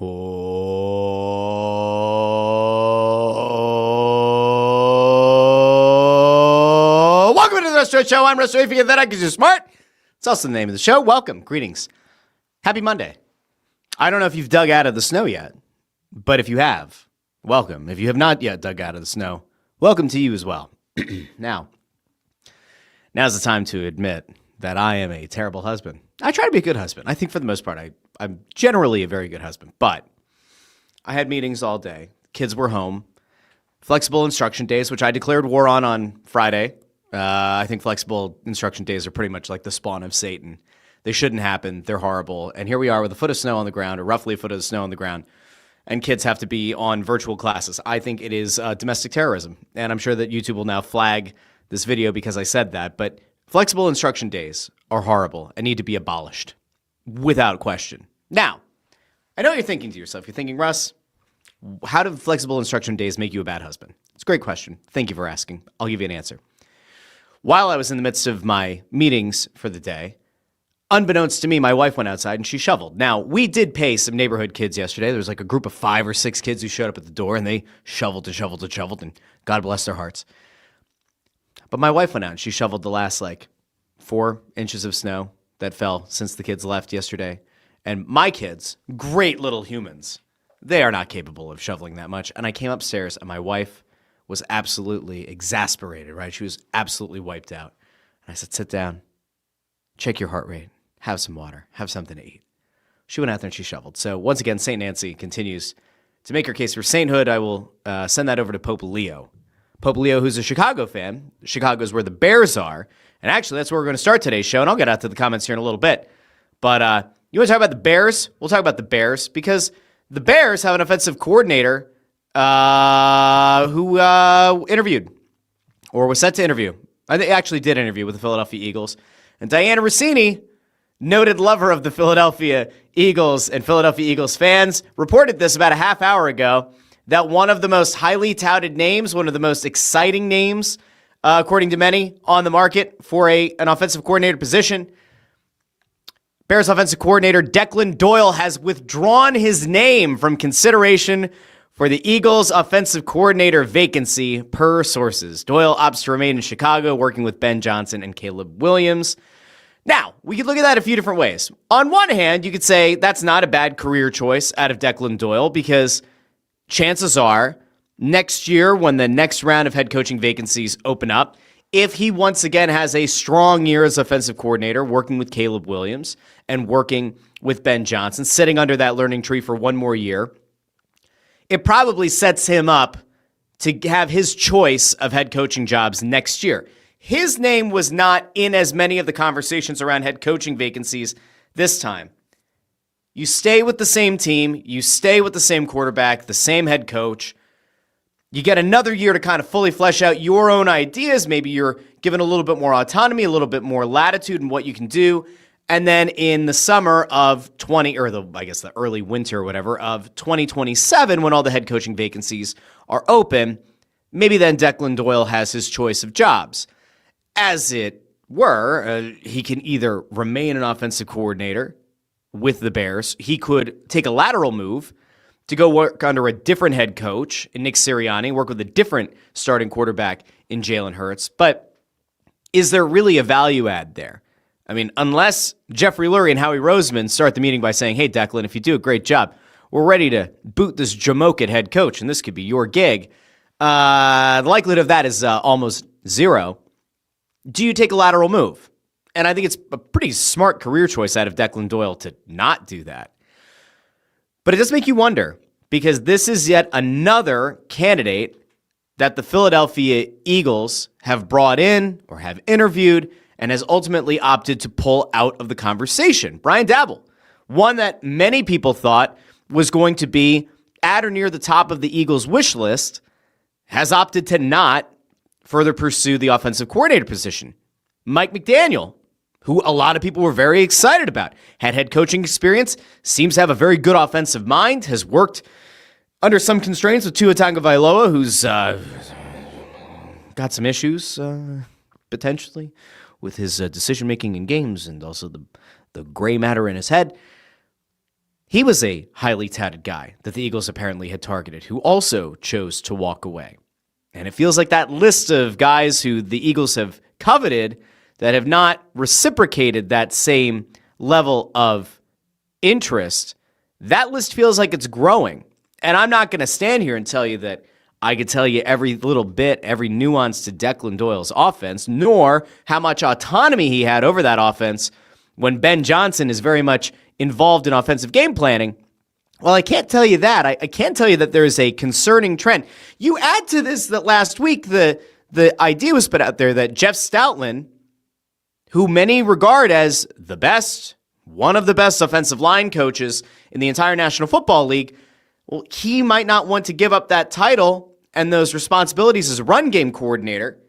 Oh, welcome to the Russ Joy Show. I'm Russ Joy. If you get that, because you're smart. It's also the name of the show. Welcome. Greetings. Happy Monday. I don't know if you've dug out of the snow yet, but if you have, welcome. If you have not yet dug out of the snow, welcome to you as well. Now's the time to admit that I am a terrible husband. I try to be a good husband. I think for the most part, I'm generally a very good husband, but I had meetings all day. Kids were home. Flexible instruction days, which I declared war on Friday. I think flexible instruction days are pretty much like the spawn of Satan. They shouldn't happen. They're horrible. And here we are with a foot of snow on the ground, or roughly a foot of snow on the ground, and kids have to be on virtual classes. I think it is domestic terrorism, and I'm sure that YouTube will now flag this video because I said that, but flexible instruction days are horrible and need to be abolished without question. Now, I know you're thinking to yourself, you're thinking, Russ, how do flexible instruction days make you a bad husband? It's a great question. Thank you for asking. I'll give you an answer. While I was in the midst of my meetings for the day, unbeknownst to me, my wife went outside and she shoveled. Now, we did pay some neighborhood kids yesterday. There was like a group of 5 or 6 kids who showed up at the door, and they shoveled and shoveled and shoveled, and God bless their hearts. But my wife went out and she shoveled the last 4 inches of snow that fell since the kids left yesterday. And my kids, great little humans, they are not capable of shoveling that much. And I came upstairs and my wife was absolutely exasperated, right? She was absolutely wiped out. And I said, sit down, check your heart rate, have some water, have something to eat. She went out there and she shoveled. So once again, St. Nancy continues to make her case for sainthood. I will send that over to Pope Leo. Pope Leo, who's a Chicago fan. Chicago is where the Bears are. And actually, that's where we're going to start today's show. And I'll get out to the comments here in a little bit. But you want to talk about the Bears? We'll talk about the Bears because the Bears have an offensive coordinator who interviewed or was set to interview. They actually did interview with the Philadelphia Eagles. And Diana Rossini, noted lover of the Philadelphia Eagles and Philadelphia Eagles fans, reported this about a half hour ago, that one of the most highly touted names, one of the most exciting names, according to many, on the market for an offensive coordinator position, Bears offensive coordinator Declan Doyle has withdrawn his name from consideration for the Eagles offensive coordinator vacancy, per sources. Doyle opts to remain in Chicago, working with Ben Johnson and Caleb Williams. Now, we could look at that a few different ways. On one hand, you could say that's not a bad career choice out of Declan Doyle because chances are next year, when the next round of head coaching vacancies open up, if he once again has a strong year as offensive coordinator, working with Caleb Williams and working with Ben Johnson, sitting under that learning tree for one more year, it probably sets him up to have his choice of head coaching jobs next year. His name was not in as many of the conversations around head coaching vacancies this time. You stay with the same team, you stay with the same quarterback, the same head coach. You get another year to kind of fully flesh out your own ideas. Maybe you're given a little bit more autonomy, a little bit more latitude in what you can do. And then in the summer of the early winter or whatever of 2027, when all the head coaching vacancies are open, maybe then Declan Doyle has his choice of jobs. As it were, he can either remain an offensive coordinator with the Bears. He could take a lateral move to go work under a different head coach in Nick Sirianni, work with a different starting quarterback in Jalen Hurts. But is there really a value add there? I mean, unless Jeffrey Lurie and Howie Roseman start the meeting by saying, hey, Declan, if you do a great job, we're ready to boot this Jamoke at head coach, and this could be your gig. The likelihood of that is almost zero. Do you take a lateral move? And I think it's a pretty smart career choice out of Declan Doyle to not do that. But it does make you wonder, because this is yet another candidate that the Philadelphia Eagles have brought in or have interviewed and has ultimately opted to pull out of the conversation. Brian Daboll, one that many people thought was going to be at or near the top of the Eagles' wish list, has opted to not further pursue the offensive coordinator position. Mike McDaniel, who a lot of people were very excited about, had head coaching experience, seems to have a very good offensive mind, has worked under some constraints with Tua Tagovailoa, who's got some issues, potentially, with his decision-making in games and also the gray matter in his head. He was a highly touted guy that the Eagles apparently had targeted, who also chose to walk away. And it feels like that list of guys who the Eagles have coveted that have not reciprocated that same level of interest, that list feels like it's growing. And I'm not going to stand here and tell you that I could tell you every little bit, every nuance to Declan Doyle's offense, nor how much autonomy he had over that offense when Ben Johnson is very much involved in offensive game planning. Well, I can't tell you that. I can tell you that there is a concerning trend. You add to this that last week the idea was put out there that Jeff Stoutland, who many regard as the best, one of the best offensive line coaches in the entire National Football League, well, he might not want to give up that title and those responsibilities as a run game coordinator.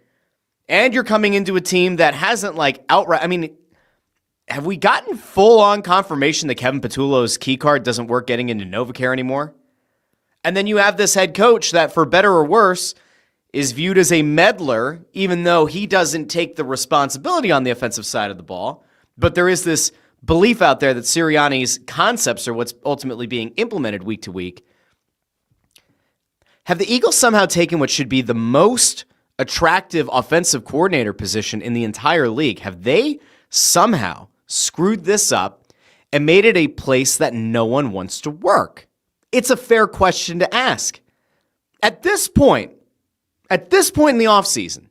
And you're coming into a team that hasn't outright, have we gotten full-on confirmation that Kevin Patullo's key card doesn't work getting into NovaCare anymore? And then you have this head coach that, for better or worse, is viewed as a meddler, even though he doesn't take the responsibility on the offensive side of the ball. But there is this belief out there that Sirianni's concepts are what's ultimately being implemented week to week. Have the Eagles somehow taken what should be the most attractive offensive coordinator position in the entire league? Have they somehow screwed this up and made it a place that no one wants to work? It's a fair question to ask. At this point in the offseason,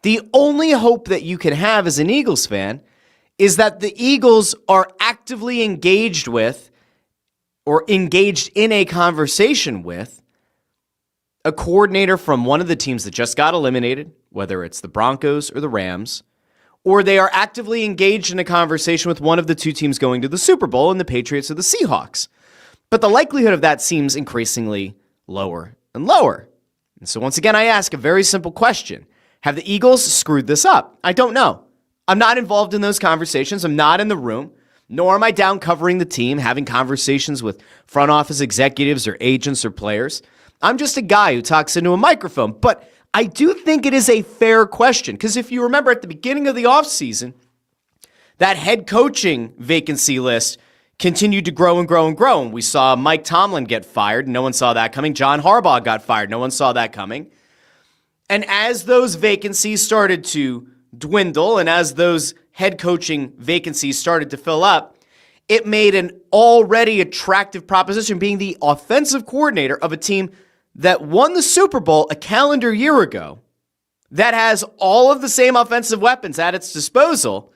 the only hope that you can have as an Eagles fan is that the Eagles are actively engaged with or engaged in a conversation with a coordinator from one of the teams that just got eliminated, whether it's the Broncos or the Rams, or they are actively engaged in a conversation with one of the two teams going to the Super Bowl, and the Patriots or the Seahawks. But the likelihood of that seems increasingly lower and lower. And so once again, I ask a very simple question. Have the Eagles screwed this up? I don't know. I'm not involved in those conversations. I'm not in the room, nor am I down covering the team, having conversations with front office executives or agents or players. I'm just a guy who talks into a microphone. But I do think it is a fair question, because if you remember at the beginning of the offseason, that head coaching vacancy list continued to grow and grow and grow. And we saw Mike Tomlin get fired. No one saw that coming. John Harbaugh got fired. No one saw that coming. And as those vacancies started to dwindle and as those head coaching vacancies started to fill up, it made an already attractive proposition being the offensive coordinator of a team that won the Super Bowl a calendar year ago, that has all of the same offensive weapons at its disposal.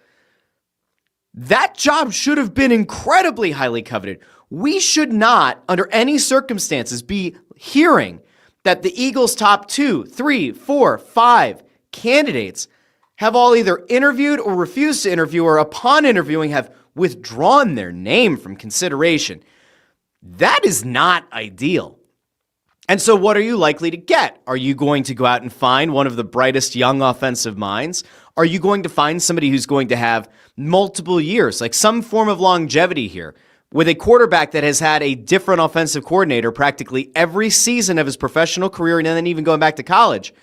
That job should have been incredibly highly coveted. We should not, under any circumstances, be hearing that the Eagles' top 2, 3, 4, 5 candidates have all either interviewed or refused to interview, or upon interviewing have withdrawn their name from consideration. That is not ideal. And so what are you likely to get? Are you going to go out and find one of the brightest young offensive minds? Are you going to find somebody who's going to have multiple years, like some form of longevity here, with a quarterback that has had a different offensive coordinator practically every season of his professional career and then even going back to college?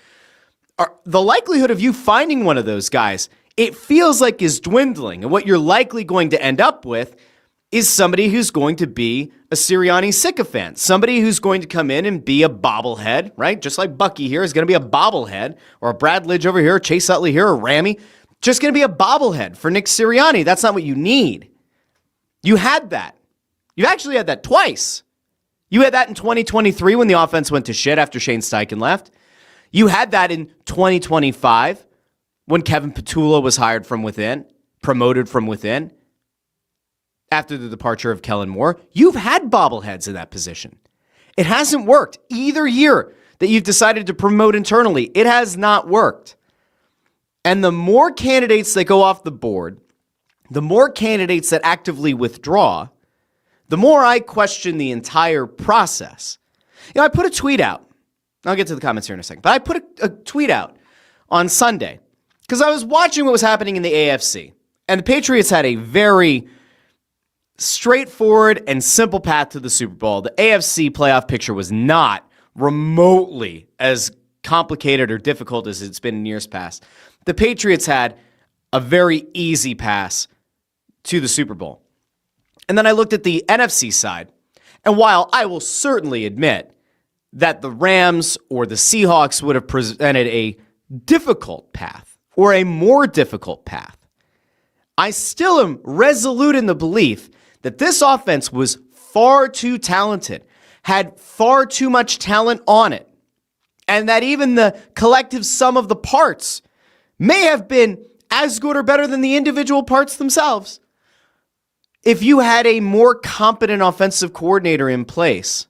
The likelihood of you finding one of those guys, it feels like, is dwindling. And what you're likely going to end up with is somebody who's going to be a Sirianni sycophant, somebody who's going to come in and be a bobblehead, right? Just like Bucky here is going to be a bobblehead, or a Brad Lidge over here, Chase Utley here, or Rammy, just going to be a bobblehead for Nick Sirianni. That's not what you need. You had that. You actually had that twice. You had that in 2023 when the offense went to shit after Shane Steichen left. You had that in 2025 when Kevin Patullo was hired from within, promoted from within, after the departure of Kellen Moore. You've had bobbleheads in that position. It hasn't worked. Either year that you've decided to promote internally, it has not worked. And the more candidates that go off the board, the more candidates that actively withdraw, the more I question the entire process. I put a tweet out. I'll get to the comments here in a second. But I put a tweet out on Sunday because I was watching what was happening in the AFC. And the Patriots had a very straightforward and simple path to the Super Bowl. The AFC playoff picture was not remotely as complicated or difficult as it's been in years past. The Patriots had a very easy pass to the Super Bowl. And then I looked at the NFC side. And while I will certainly admit that the Rams or the Seahawks would have presented a difficult path or a more difficult path, I still am resolute in the belief that this offense was far too talented, had far too much talent on it, and that even the collective sum of the parts may have been as good or better than the individual parts themselves. If you had a more competent offensive coordinator in place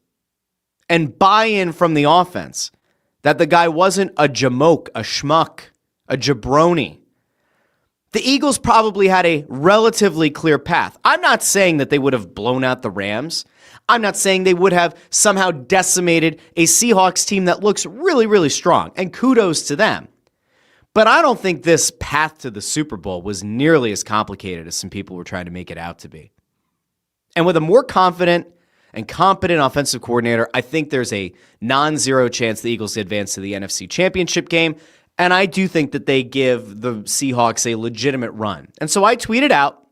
and buy-in from the offense, that the guy wasn't a jamoke, a schmuck, a jabroni, the Eagles probably had a relatively clear path. I'm not saying that they would have blown out the Rams. I'm not saying they would have somehow decimated a Seahawks team that looks really, really strong, and kudos to them. But I don't think this path to the Super Bowl was nearly as complicated as some people were trying to make it out to be. And with a more confident and competent offensive coordinator, I think there's a non-zero chance the Eagles advance to the NFC Championship game. And I do think that they give the Seahawks a legitimate run. And so I tweeted out,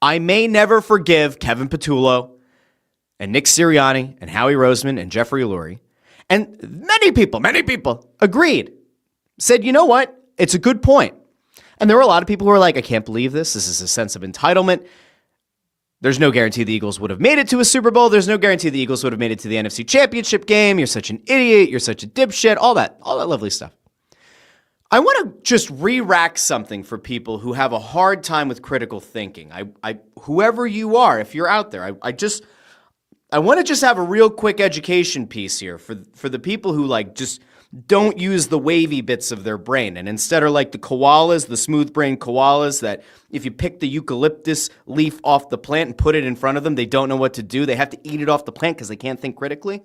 I may never forgive Kevin Patullo and Nick Sirianni and Howie Roseman and Jeffrey Lurie. And many people agreed. Said, you know what? It's a good point. And there were a lot of people who were like, I can't believe this. This is a sense of entitlement. There's no guarantee the Eagles would have made it to a Super Bowl. There's no guarantee the Eagles would have made it to the NFC Championship game. You're such an idiot. You're such a dipshit. All that lovely stuff. I want to just re-rack something for people who have a hard time with critical thinking. Whoever you are, if you're out there, I want to just have a real quick education piece here for the people who just don't use the wavy bits of their brain and instead are like the koalas, the smooth-brained koalas that if you pick the eucalyptus leaf off the plant and put it in front of them, they don't know what to do. They have to eat it off the plant because they can't think critically.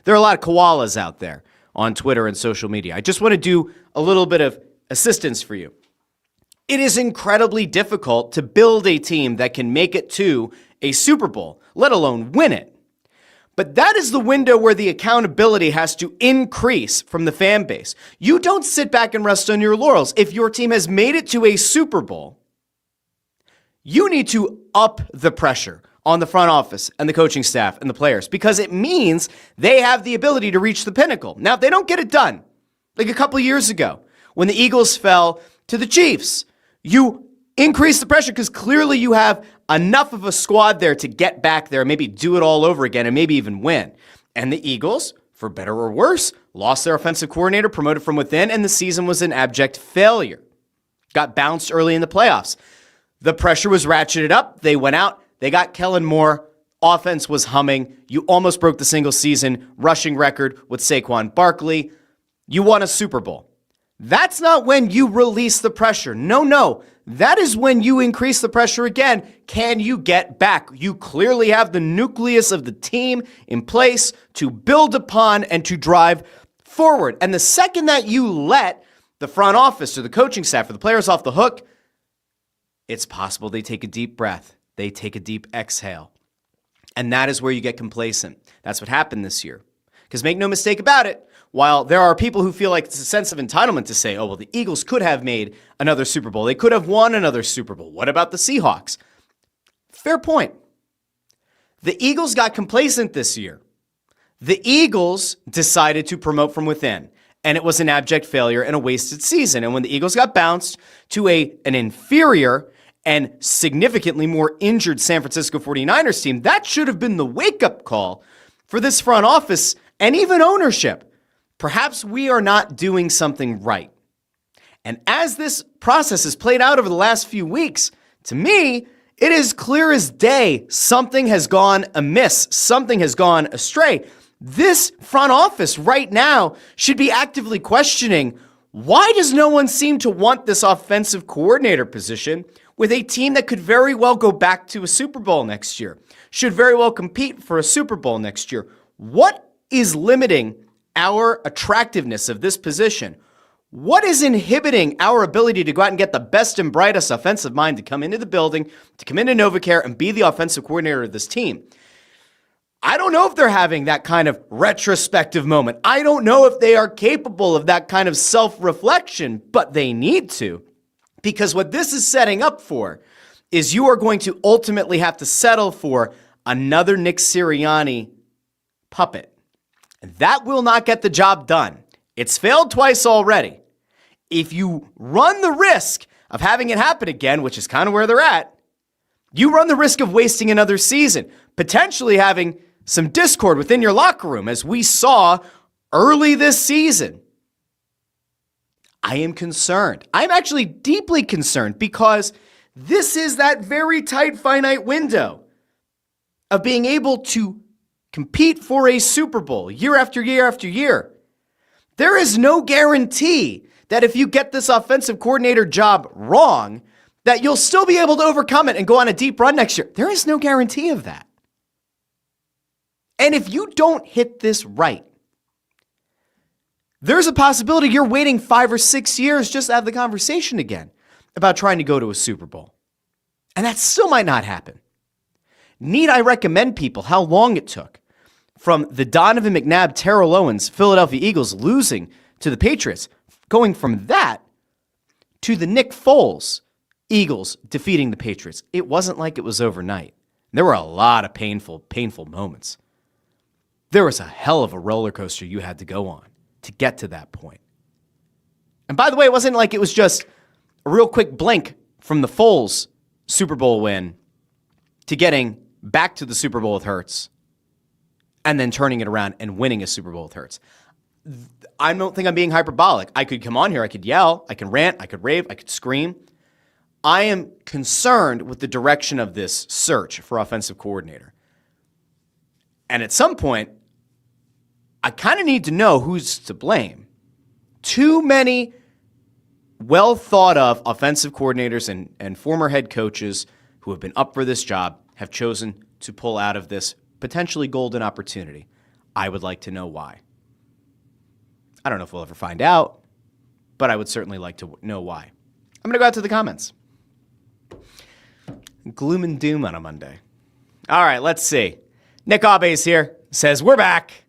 There are a lot of koalas out there on Twitter and social media. I just want to do a little bit of assistance for you. It is incredibly difficult to build a team that can make it to a Super Bowl, let alone win it. But that is the window where the accountability has to increase from the fan base. You don't sit back and rest on your laurels. If your team has made it to a Super Bowl, you need to up the pressure on the front office and the coaching staff and the players because it means they have the ability to reach the pinnacle. Now, if they don't get it done, like a couple years ago when the Eagles fell to the Chiefs, you increase the pressure because clearly you have enough of a squad there to get back there, maybe do it all over again, and maybe even win. And the Eagles, for better or worse, lost their offensive coordinator, promoted from within, and the season was an abject failure. Got bounced early in the playoffs. The pressure was ratcheted up. They went out. They got Kellen Moore. Offense was humming. You almost broke the single-season rushing record with Saquon Barkley. You won a Super Bowl. That's not when you release the pressure. No. That is when you increase the pressure again. Can you get back? You clearly have the nucleus of the team in place to build upon and to drive forward. And the second that you let the front office or the coaching staff or the players off the hook, it's possible they take a deep breath. They take a deep exhale. And that is where you get complacent. That's what happened this year. Because make no mistake about it, while there are people who feel like it's a sense of entitlement to say, oh, well, the Eagles could have made another Super Bowl. They could have won another Super Bowl. What about the Seahawks? Fair point. The Eagles got complacent this year. The Eagles decided to promote from within, and it was an abject failure and a wasted season. And when the Eagles got bounced to an inferior and significantly more injured San Francisco 49ers team, that should have been the wake-up call for this front office and even ownership. Perhaps we are not doing something right. And as this process has played out over the last few weeks, to me, it is clear as day something has gone amiss. Something has gone astray. This front office right now should be actively questioning, why does no one seem to want this offensive coordinator position with a team that could very well go back to a Super Bowl next year, should very well compete for a Super Bowl next year? What is limiting our attractiveness of this position? What is inhibiting our ability to go out and get the best and brightest offensive mind to come into the building, to come into NovaCare and be the offensive coordinator of this team? I don't know if they're having that kind of retrospective moment. I don't know if they are capable of that kind of self-reflection, but they need to. Because what this is setting up for is you are going to ultimately have to settle for another Nick Sirianni puppet. And that will not get the job done. It's failed twice already. If you run the risk of having it happen again, which is kind of where they're at, you run the risk of wasting another season, potentially having some discord within your locker room, as we saw early this season. I am concerned. I'm actually deeply concerned because this is that very tight, finite window of being able to compete for a Super Bowl year after year after year. There is no guarantee that if you get this offensive coordinator job wrong, that you'll still be able to overcome it and go on a deep run next year. There is no guarantee of that. And if you don't hit this right, there's a possibility you're waiting 5 or 6 years just to have the conversation again about trying to go to a Super Bowl. And that still might not happen. Need I recommend people how long it took from the Donovan McNabb, Terrell Owens, Philadelphia Eagles losing to the Patriots, going from that to the Nick Foles Eagles defeating the Patriots? It wasn't like it was overnight. There were a lot of painful moments. There was a hell of a roller coaster you had to go on to get to that point. And by the way, it wasn't like it was just a real quick blink from the Foles Super Bowl win to getting back to the Super Bowl with Hurts and then turning it around and winning a Super Bowl with Hurts. I don't think I'm being hyperbolic. I could come on here, I could yell, I could rant, I could rave, I could scream. I am concerned with the direction of this search for offensive coordinator. And at some point, I kind of need to know who's to blame. Too many well thought of offensive coordinators and former head coaches who have been up for this job have chosen to pull out of this potentially golden opportunity. I would like to know why. I don't know if we'll ever find out, but I would certainly like to know why. I'm going to go out to the comments. Gloom and doom on a Monday. All right, let's see. Nick Abe's here. Says, we're back.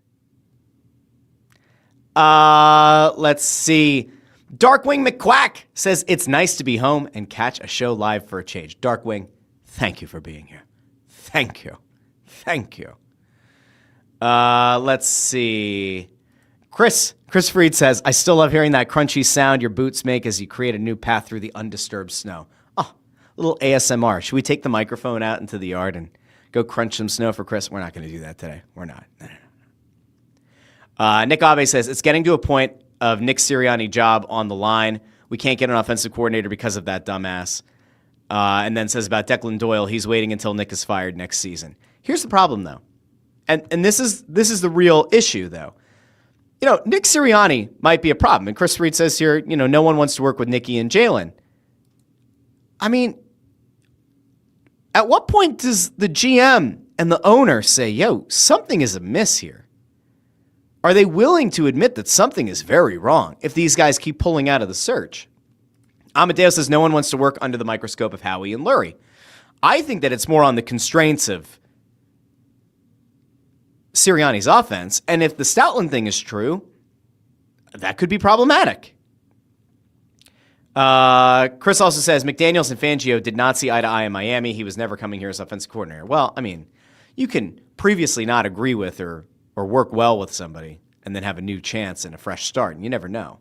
Let's see. Darkwing McQuack says, it's nice to be home and catch a show live for a change. Darkwing, thank you for being here. Thank you. Thank you. Let's see. Chris Freed says, I still love hearing that crunchy sound your boots make as you create a new path through the undisturbed snow. Oh, a little ASMR. Should we take the microphone out into the yard and go crunch some snow for Chris? We're not going to do that today. We're not. No. Nick Abe says, it's getting to a point of Nick Sirianni job on the line. We can't get an offensive coordinator because of that dumbass. And then says about Declan Doyle, he's waiting until Nick is fired next season. Here's the problem, though. And this is the real issue, though. You know, Nick Sirianni might be a problem. And Chris Reed says here, you know, no one wants to work with Nicky and Jalen. I mean, at what point does the GM and the owner say, yo, something is amiss here? Are they willing to admit that something is very wrong if these guys keep pulling out of the search? Amadeo says no one wants to work under the microscope of Howie and Lurie. I think that it's more on the constraints of Sirianni's offense, and if the Stoutland thing is true, that could be problematic. Chris also says McDaniels and Fangio did not see eye to eye in Miami. He was never coming here as offensive coordinator. Well, I mean, you can previously not agree with or work well with somebody and then have a new chance and a fresh start, and you never know.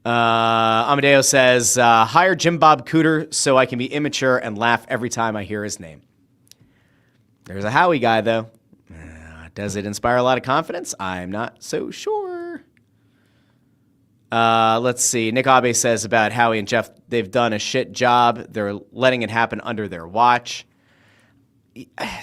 Amadeo says, hire Jim Bob Cooter so I can be immature and laugh every time I hear his name. There's a Howie guy, though. Does it inspire a lot of confidence? I'm not so sure. Let's see. Nick Abe says about Howie and Jeff, they've done a shit job. They're letting it happen under their watch. I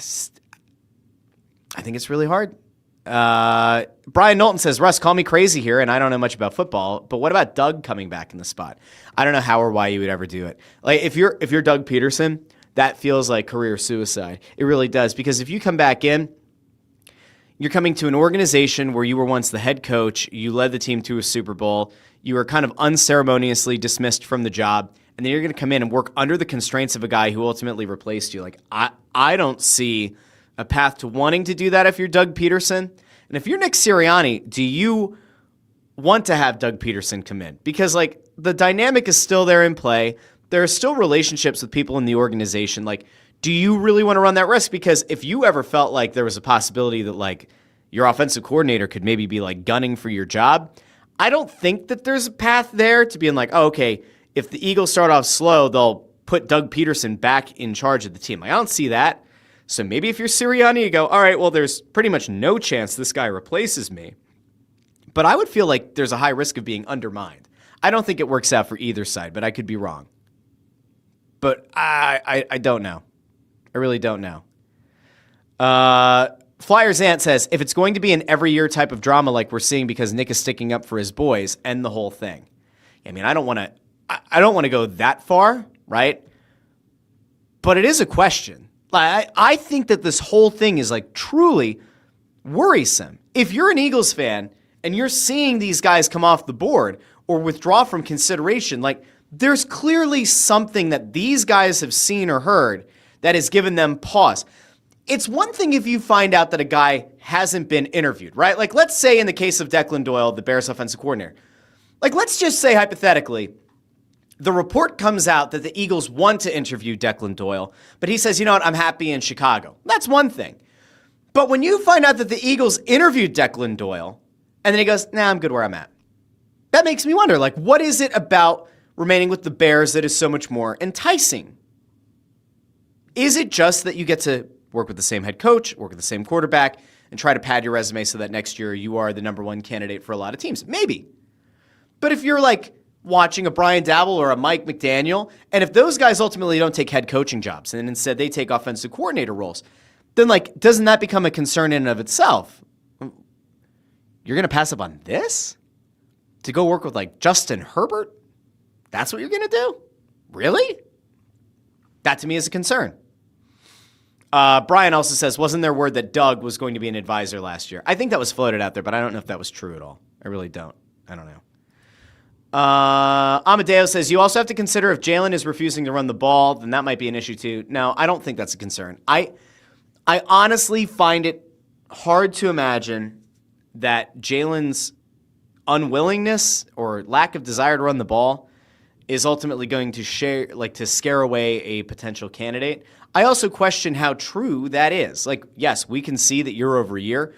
think it's really hard. Brian Knowlton says, Russ, call me crazy here, and I don't know much about football, but what about Doug coming back in the spot? I don't know how or why you would ever do it. Like, if you're Doug Peterson, that feels like career suicide. It really does, because if you come back in, you're coming to an organization where you were once the head coach, you led the team to a Super Bowl, you were kind of unceremoniously dismissed from the job, and then you're going to come in and work under the constraints of a guy who ultimately replaced you. Like, I don't see a path to wanting to do that if you're Doug Peterson. And if you're Nick Sirianni, do you want to have Doug Peterson come in? Because, like, the dynamic is still there in play. there are still relationships with people in the organization. Like, do you really want to run that risk? Because if you ever felt like there was a possibility that like your offensive coordinator could maybe be like gunning for your job, I don't think that there's a path there to being like, oh, okay, if the Eagles start off slow, they'll put Doug Peterson back in charge of the team. Like, I don't see that. So maybe if you're Sirianni, you go, all right, well, there's pretty much no chance this guy replaces me. But I would feel like there's a high risk of being undermined. I don't think it works out for either side, but I could be wrong. But I don't know. I really don't know. Flyers Ant says, if it's going to be an every year type of drama like we're seeing because Nick is sticking up for his boys, end the whole thing. I mean, I don't want to go that far, right? But it is a question. I think that this whole thing is like truly worrisome. If you're an Eagles fan and you're seeing these guys come off the board or withdraw from consideration, like there's clearly something that these guys have seen or heard that has given them pause. It's one thing if you find out that a guy hasn't been interviewed, right? Like let's say in the case of Declan Doyle, the Bears offensive coordinator, like let's just say hypothetically, the report comes out that the Eagles want to interview Declan Doyle, but he says, you know what, I'm happy in Chicago. That's one thing. But when you find out that the Eagles interviewed Declan Doyle, and then he goes, nah, I'm good where I'm at. That makes me wonder, like, what is it about remaining with the Bears that is so much more enticing? Is it just that you get to work with the same head coach, work with the same quarterback, and try to pad your resume so that next year you are the number one candidate for a lot of teams? Maybe. But if you're like watching a Brian Dabble or a Mike McDaniel, and if those guys ultimately don't take head coaching jobs and instead they take offensive coordinator roles, then like doesn't that become a concern in and of itself? You're going to pass up on this to go work with like Justin Herbert? That's what you're going to do? Really? That to me is a concern. Brian also says, wasn't there word that Doug was going to be an advisor last year? I think that was floated out there, but I don't know if that was true at all. I really don't. I don't know. Amadeo says, you also have to consider if Jalen is refusing to run the ball, then that might be an issue too. No, I don't think that's a concern. I honestly find it hard to imagine that Jalen's unwillingness or lack of desire to run the ball is ultimately going to scare away a potential candidate. I also question how true that is. Like, yes, we can see that year over year,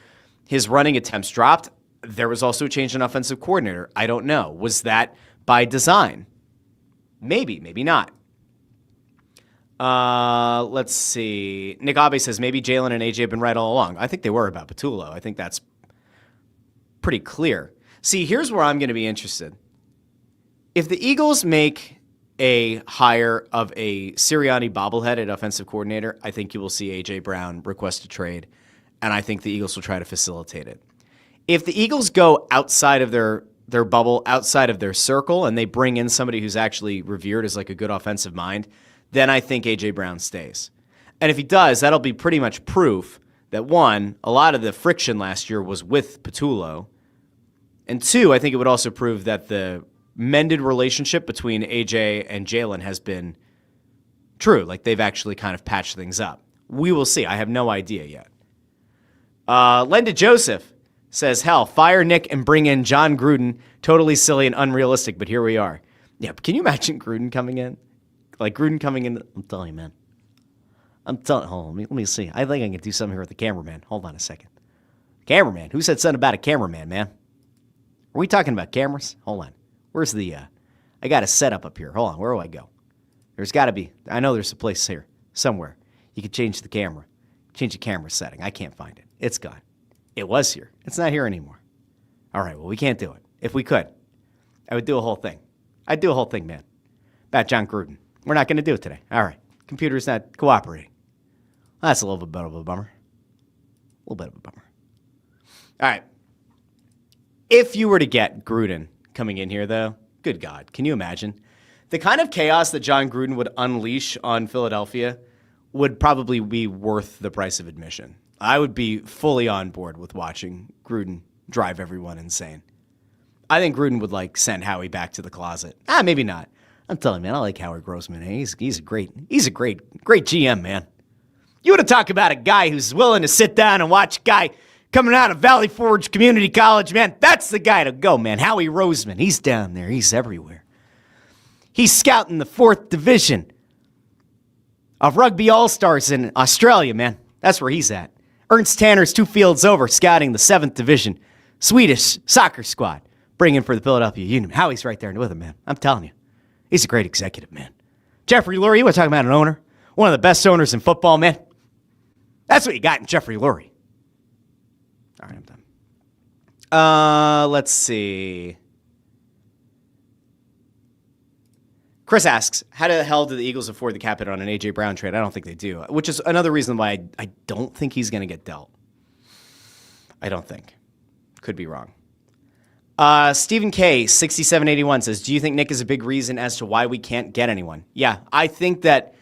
his running attempts dropped. There was also a change in offensive coordinator. I don't know. Was that by design? Maybe, maybe not. Let's see. Nick Abe says maybe Jalen and AJ have been right all along. I think they were about Patullo. I think that's pretty clear. See, here's where I'm going to be interested. If the Eagles make a hire of a Sirianni bobblehead at offensive coordinator, I think you will see A.J. Brown request a trade, and I think the Eagles will try to facilitate it. If the Eagles go outside of their bubble, outside of their circle, and they bring in somebody who's actually revered as like a good offensive mind, then I think A.J. Brown stays. And if he does, that'll be pretty much proof that, one, a lot of the friction last year was with Patullo, and two, I think it would also prove that the mended relationship between AJ and Jalen has been true. Like they've actually kind of patched things up. We will see. I have no idea yet. Linda Joseph says, hell, fire Nick and bring in John Gruden. Totally silly and unrealistic, but here we are. Yeah, but can you imagine Gruden coming in? Like Gruden coming in. I'm telling you, man. Hold on, let me see. I think I can do something here with the cameraman. Hold on a second. Cameraman? Who said something about a cameraman, man? Are we talking about cameras? Hold on. Where's the, I got a setup up here. Hold on, where do I go? There's got to be, I know there's a place here, somewhere. You can change the camera. Change the camera setting. I can't find it. It's gone. It was here. It's not here anymore. All right, well, we can't do it. If we could, I would do a whole thing. I'd do a whole thing, man, about John Gruden. We're not going to do it today. All right. Computer's not cooperating. Well, that's a little bit of a bummer. A little bit of a bummer. All right. If you were to get Gruden coming in here, though, good God, can you imagine? The kind of chaos that John Gruden would unleash on Philadelphia would probably be worth the price of admission. I would be fully on board with watching Gruden drive everyone insane. I think Gruden would, like, send Howie back to the closet. Maybe not. I'm telling you, man, I like Howard Grossman. Hey, he's a great GM, man. You want to talk about a guy who's willing to sit down and watch a guy coming out of Valley Forge Community College, man, that's the guy to go, man. Howie Roseman, he's down there. He's everywhere. He's scouting the 4th division of Rugby All-Stars in Australia, man. That's where he's at. Ernst Tanner's 2 fields over, scouting the 7th division Swedish soccer squad, bringing for the Philadelphia Union. Howie's right there with him, man. I'm telling you. He's a great executive, man. Jeffrey Lurie, we're talking about an owner. One of the best owners in football, man. That's what you got in Jeffrey Lurie. All right, I'm done. Let's see. Chris asks, how the hell do the Eagles afford the cap hit on an A.J. Brown trade? I don't think they do, which is another reason why I don't think he's going to get dealt. I don't think. Could be wrong. Stephen K, 6781 says, do you think Nick is a big reason as to why we can't get anyone? Yeah, I think that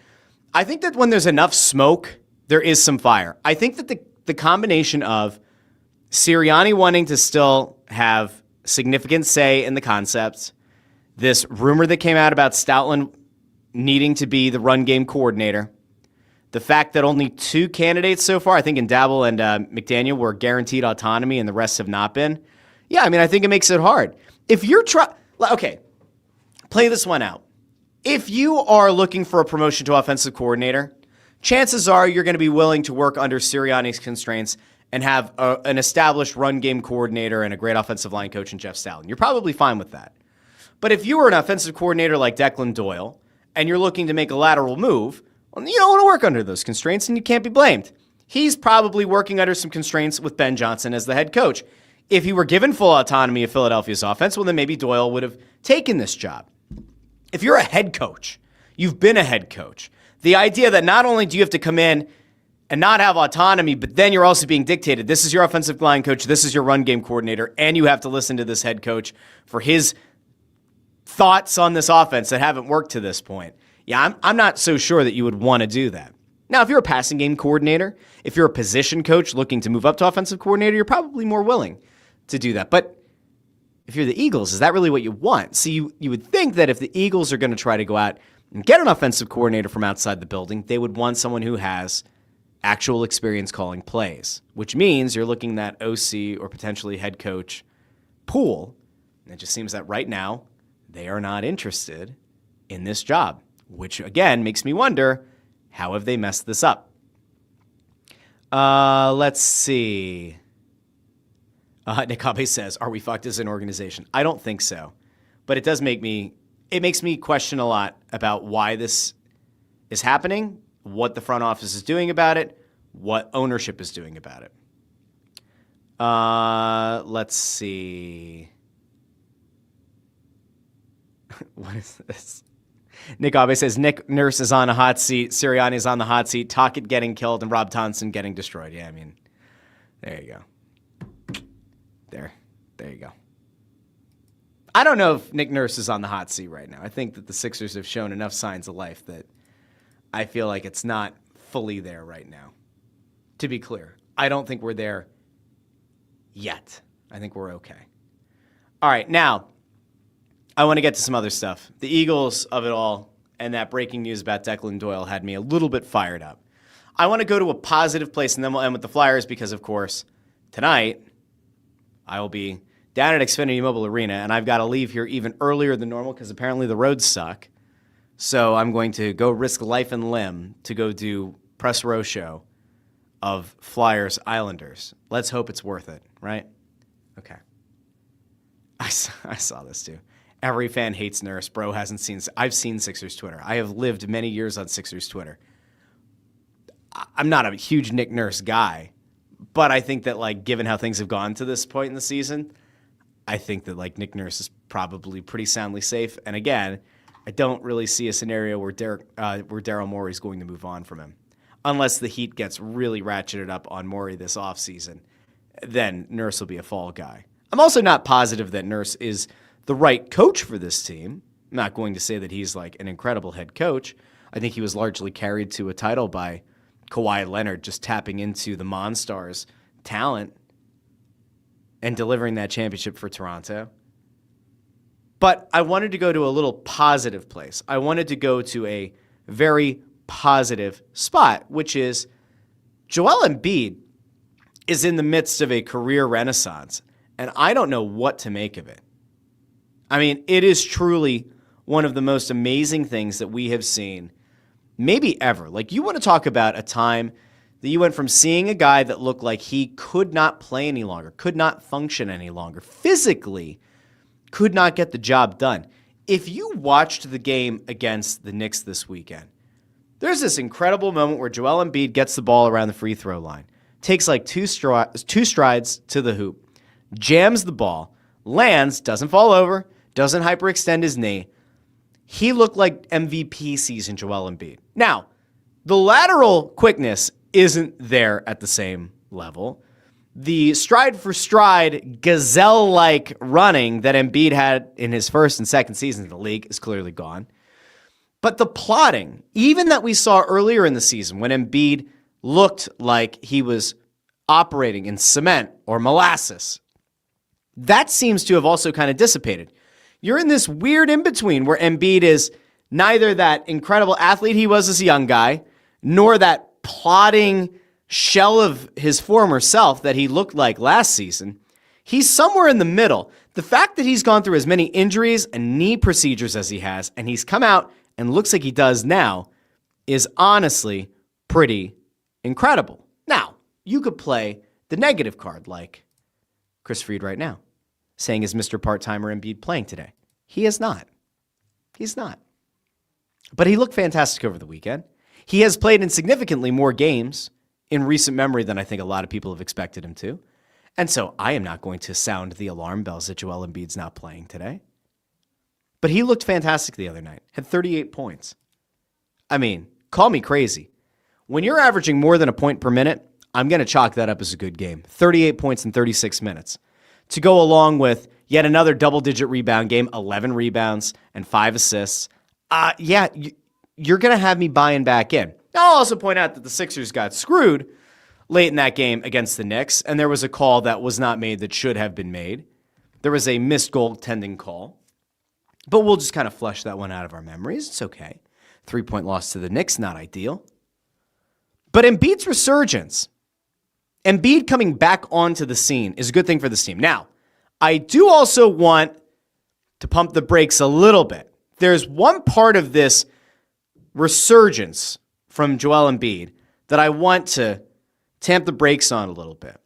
when there's enough smoke, there is some fire. I think that the combination of Sirianni wanting to still have significant say in the concepts, this rumor that came out about Stoutland needing to be the run game coordinator, the fact that only 2 candidates so far, I think in Dabble and McDaniel, were guaranteed autonomy and the rest have not been. Yeah, I mean, I think it makes it hard. If you're okay, play this one out. If you are looking for a promotion to offensive coordinator, chances are you're going to be willing to work under Sirianni's constraints and have an established run game coordinator and a great offensive line coach in Jeff Stoutland. You're probably fine with that. But if you were an offensive coordinator like Declan Doyle and you're looking to make a lateral move, well, you don't want to work under those constraints and you can't be blamed. He's probably working under some constraints with Ben Johnson as the head coach. If he were given full autonomy of Philadelphia's offense, well, then maybe Doyle would have taken this job. If you're a head coach, you've been a head coach, the idea that not only do you have to come in and not have autonomy, but then you're also being dictated, this is your offensive line coach, this is your run game coordinator, and you have to listen to this head coach for his thoughts on this offense that haven't worked to this point. Yeah, I'm not so sure that you would want to do that. Now, if you're a passing game coordinator, if you're a position coach looking to move up to offensive coordinator, you're probably more willing to do that. But if you're the Eagles, is that really what you want? See, you would think that if the Eagles are going to try to go out and get an offensive coordinator from outside the building, they would want someone who has actual experience calling plays, which means you're looking at OC or potentially head coach pool. And it just seems that right now they are not interested in this job, which again makes me wonder, how have they messed this up? Let's see. Nick Abe says, are we fucked as an organization? I don't think so. But it makes me question a lot about why this is happening, what the front office is doing about it, what ownership is doing about it. Let's see. What is this? Nick Abe says, Nick Nurse is on a hot seat, Sirianni is on the hot seat, Tocchet getting killed, and Rob Thompson getting destroyed. Yeah, I mean, there you go. There you go. I don't know if Nick Nurse is on the hot seat right now. I think that the Sixers have shown enough signs of life that I feel like it's not fully there right now. To be clear, I don't think we're there yet. I think we're okay. All right, now, I want to get to some other stuff. The Eagles of it all and that breaking news about Declan Doyle had me a little bit fired up. I want to go to a positive place, and then we'll end with the Flyers because, of course, tonight I will be down at Xfinity Mobile Arena, and I've got to leave here even earlier than normal because apparently the roads suck. So I'm going to go risk life and limb to go do press row show of Flyers Islanders. Let's hope it's worth it, right? Okay. I saw this too. Every fan hates Nurse. Bro hasn't seen. I've seen Sixers Twitter. I have lived many years on Sixers Twitter. I'm not a huge Nick Nurse guy, but I think that, like, given how things have gone to this point in the season, I think that, like, Nick Nurse is probably pretty soundly safe. And again, I don't really see a scenario where Daryl Morey is going to move on from him, unless the heat gets really ratcheted up on Morey this offseason. Then Nurse will be a fall guy. I'm also not positive that Nurse is the right coach for this team. I'm not going to say that he's like an incredible head coach. I think he was largely carried to a title by Kawhi Leonard just tapping into the Monstars' talent and delivering that championship for Toronto. But I wanted to go to a little positive place. I wanted to go to a very positive spot, which is Joel Embiid is in the midst of a career renaissance, and I don't know what to make of it. I mean, it is truly one of the most amazing things that we have seen maybe ever. Like, you want to talk about a time that you went from seeing a guy that looked like he could not play any longer, could not function any longer, physically could not get the job done. If you watched the game against the Knicks this weekend, there's this incredible moment where Joel Embiid gets the ball around the free throw line, takes like two strides to the hoop, jams the ball, lands, doesn't fall over, doesn't hyperextend his knee. He looked like MVP season Joel Embiid. Now, the lateral quickness isn't there at the same level. The stride for stride, gazelle-like running that Embiid had in his first and second seasons in the league is clearly gone. But the plotting, even that we saw earlier in the season when Embiid looked like he was operating in cement or molasses, that seems to have also kind of dissipated. You're in this weird in-between where Embiid is neither that incredible athlete he was as a young guy, nor that plodding shell of his former self that he looked like last season. He's somewhere in the middle. The fact that he's gone through as many injuries and knee procedures as he has, and he's come out and looks like he does now, is honestly pretty incredible. Now, you could play the negative card like Chris Fried right now, saying, is Mr. Part-Timer Embiid playing today? He is not. He's not. But he looked fantastic over the weekend. He has played in significantly more games in recent memory than I think a lot of people have expected him to. And so I am not going to sound the alarm bells that Joel Embiid's not playing today. But he looked fantastic the other night. Had 38 points. I mean, call me crazy. When you're averaging more than a point per minute, I'm going to chalk that up as a good game. 38 points in 36 minutes. To go along with yet another double-digit rebound game, 11 rebounds and 5 assists. You're going to have me buying back in. I'll also point out that the Sixers got screwed late in that game against the Knicks, and there was a call that was not made that should have been made. There was a missed goaltending call. But we'll just kind of flush that one out of our memories. It's okay. 3-point loss to the Knicks, not ideal. But Embiid's resurgence, Embiid coming back onto the scene is a good thing for this team. Now, I do also want to pump the brakes a little bit. There's one part of this resurgence from Joel Embiid that I want to tamp the brakes on a little bit.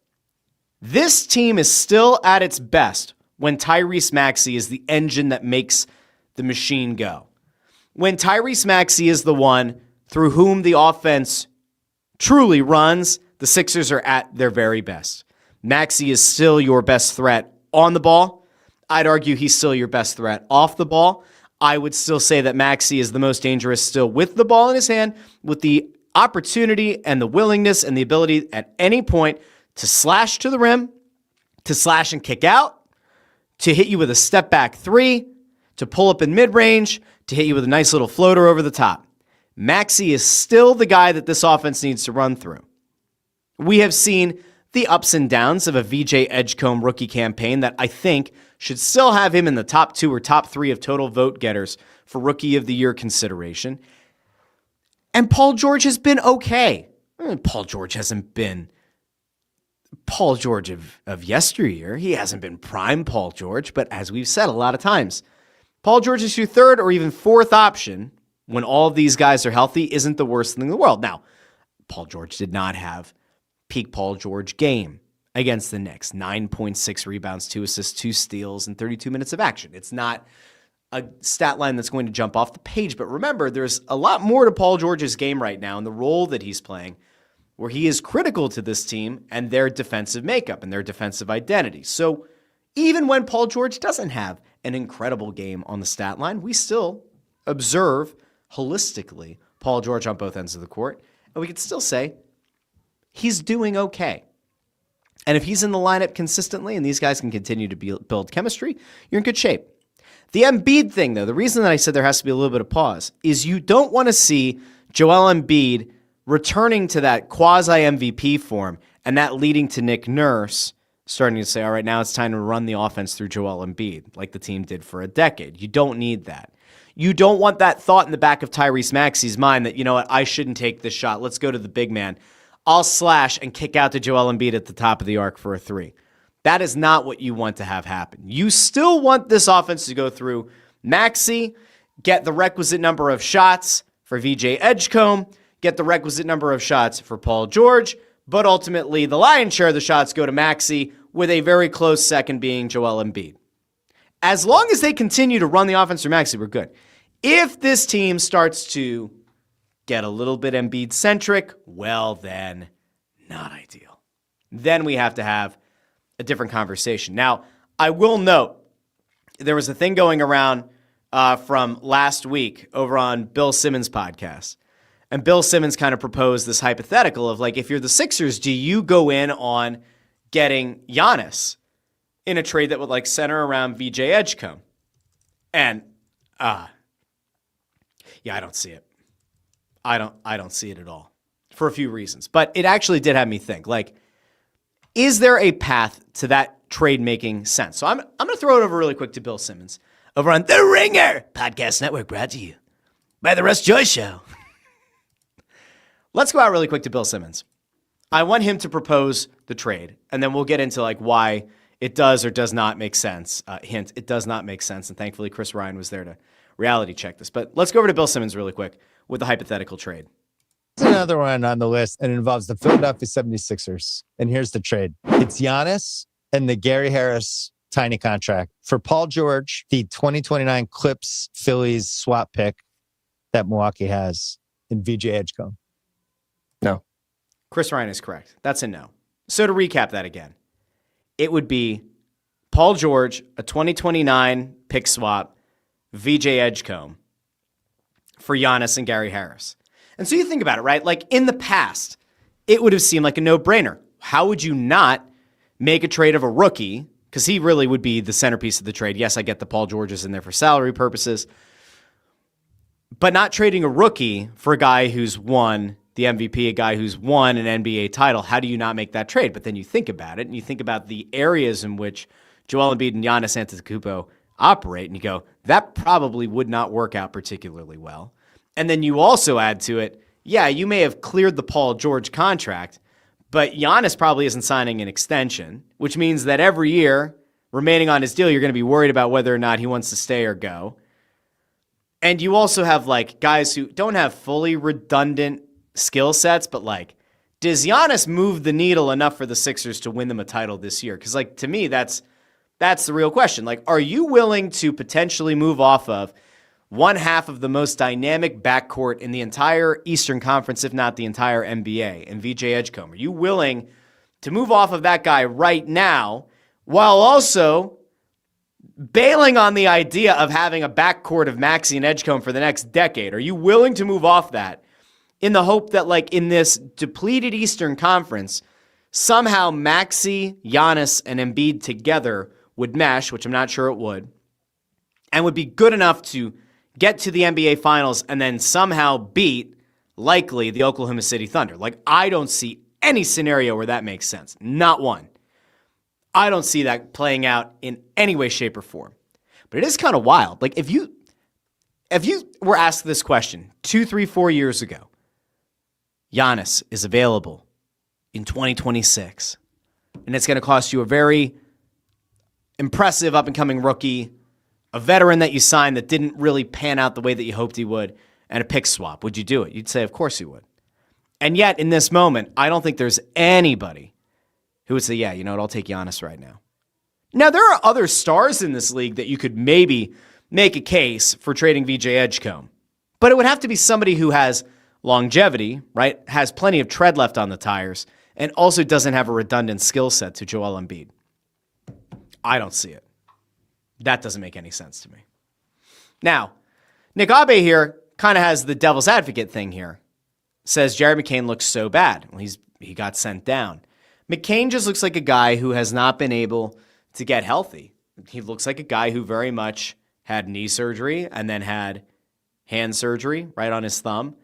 This team is still at its best when Tyrese Maxey is the engine that makes the machine go. When Tyrese Maxey is the one through whom the offense truly runs, the Sixers are at their very best. Maxey is still your best threat on the ball. I'd argue he's still your best threat off the ball. I would still say that Maxey is the most dangerous still with the ball in his hand, with the opportunity and the willingness and the ability at any point to slash to the rim, to slash and kick out, to hit you with a step-back three, to pull up in mid-range, to hit you with a nice little floater over the top. Maxey is still the guy that this offense needs to run through. We have seen the ups and downs of a VJ Edgecombe rookie campaign that I think should still have him in the top 2 or top 3 of total vote getters for Rookie of the Year consideration. And Paul George has been okay. Paul George hasn't been Paul George of yesteryear. He hasn't been prime Paul George, but as we've said a lot of times, Paul George is your third or even fourth option when all of these guys are healthy isn't the worst thing in the world. Now, Paul George did not have peak Paul George game against the Knicks. 9.6 rebounds, 2 assists, 2 steals, and 32 minutes of action. It's not a stat line that's going to jump off the page, but remember, there's a lot more to Paul George's game right now and the role that he's playing, where he is critical to this team and their defensive makeup and their defensive identity. So even when Paul George doesn't have an incredible game on the stat line, we still observe holistically Paul George on both ends of the court, and we could still say he's doing okay. And if he's in the lineup consistently and these guys can continue to build chemistry, you're in good shape. The Embiid thing, though, the reason that I said there has to be a little bit of pause is you don't want to see Joel Embiid returning to that quasi-MVP form and that leading to Nick Nurse starting to say, all right, now it's time to run the offense through Joel Embiid like the team did for a decade. You don't need that. You don't want that thought in the back of Tyrese Maxey's mind that, you know what, I shouldn't take this shot. Let's go to the big man. I'll slash and kick out to Joel Embiid at the top of the arc for a 3. That is not what you want to have happen. You still want this offense to go through Maxey, get the requisite number of shots for VJ Edgecombe, get the requisite number of shots for Paul George, but ultimately the lion's share of the shots go to Maxey, with a very close second being Joel Embiid. As long as they continue to run the offense through Maxey, we're good. If this team starts to get a little bit Embiid-centric, well then, not ideal. Then we have to have a different conversation. Now, I will note, there was a thing going around from last week over on Bill Simmons' podcast. And Bill Simmons kind of proposed this hypothetical of like, if you're the Sixers, do you go in on getting Giannis in a trade that would like center around VJ Edgecombe? And yeah, I don't see it. I don't see it at all for a few reasons. But it actually did have me think, like, is there a path to that trade making sense? So I'm going to throw it over really quick to Bill Simmons over on The Ringer Podcast Network, brought to you by the Russ Joy Show. Let's go out really quick to Bill Simmons. I want him to propose the trade, and then we'll get into like why it does or does not make sense. Hint, it does not make sense, and thankfully Chris Ryan was there to reality check this. But let's go over to Bill Simmons really quick with the hypothetical trade. There's another one on the list, and it involves the Philadelphia 76ers. And here's the trade. It's Giannis and the Gary Harris tiny contract for Paul George, the 2029 Clips Phillies swap pick that Milwaukee has, in VJ Edgecombe. No. Chris Ryan is correct. That's a no. So to recap that again, it would be Paul George, a 2029 pick swap, VJ Edgecombe for Giannis and Gary Harris. And so you think about it, right? Like in the past, it would have seemed like a no-brainer. How would you not make a trade of a rookie? Because he really would be the centerpiece of the trade. Yes, I get the Paul George is in there for salary purposes, but not trading a rookie for a guy who's won the MVP, a guy who's won an NBA title. How do you not make that trade? But then you think about it, and you think about the areas in which Joel Embiid and Giannis Antetokounmpo operate, and you go, that probably would not work out particularly well. And then you also add to it, yeah, you may have cleared the Paul George contract, but Giannis probably isn't signing an extension, which means that every year remaining on his deal, you're going to be worried about whether or not he wants to stay or go. And you also have like guys who don't have fully redundant skill sets, but like, does Giannis move the needle enough for the Sixers to win them a title this year? Because like, to me, that's the real question. Like, are you willing to potentially move off of one half of the most dynamic backcourt in the entire Eastern Conference, if not the entire NBA, in VJ Edgecombe? Are you willing to move off of that guy right now while also bailing on the idea of having a backcourt of Maxey and Edgecombe for the next decade? Are you willing to move off that in the hope that, like, in this depleted Eastern Conference, somehow Maxey, Giannis, and Embiid together would mesh, which I'm not sure it would, and would be good enough to get to the NBA Finals and then somehow beat, likely, the Oklahoma City Thunder? Like, I don't see any scenario where that makes sense. Not one. I don't see that playing out in any way, shape, or form. But it is kind of wild. Like, if you were asked this question 2, 3, 4 years ago, Giannis is available in 2026, and it's going to cost you a very impressive up-and-coming rookie, a veteran that you signed that didn't really pan out the way that you hoped he would, and a pick swap. Would you do it? You'd say, of course you would. And yet, in this moment, I don't think there's anybody who would say, yeah, you know what, I'll take Giannis right now. Now, there are other stars in this league that you could maybe make a case for trading VJ Edgecombe, but it would have to be somebody who has longevity, right, has plenty of tread left on the tires, and also doesn't have a redundant skill set to Joel Embiid. I don't see it. That doesn't make any sense to me. Now, Nick Abe here kind of has the devil's advocate thing here. Says Jared McCain looks so bad. Well, he got sent down. McCain just looks like a guy who has not been able to get healthy. He looks like a guy who very much had knee surgery and then had hand surgery right on his thumb.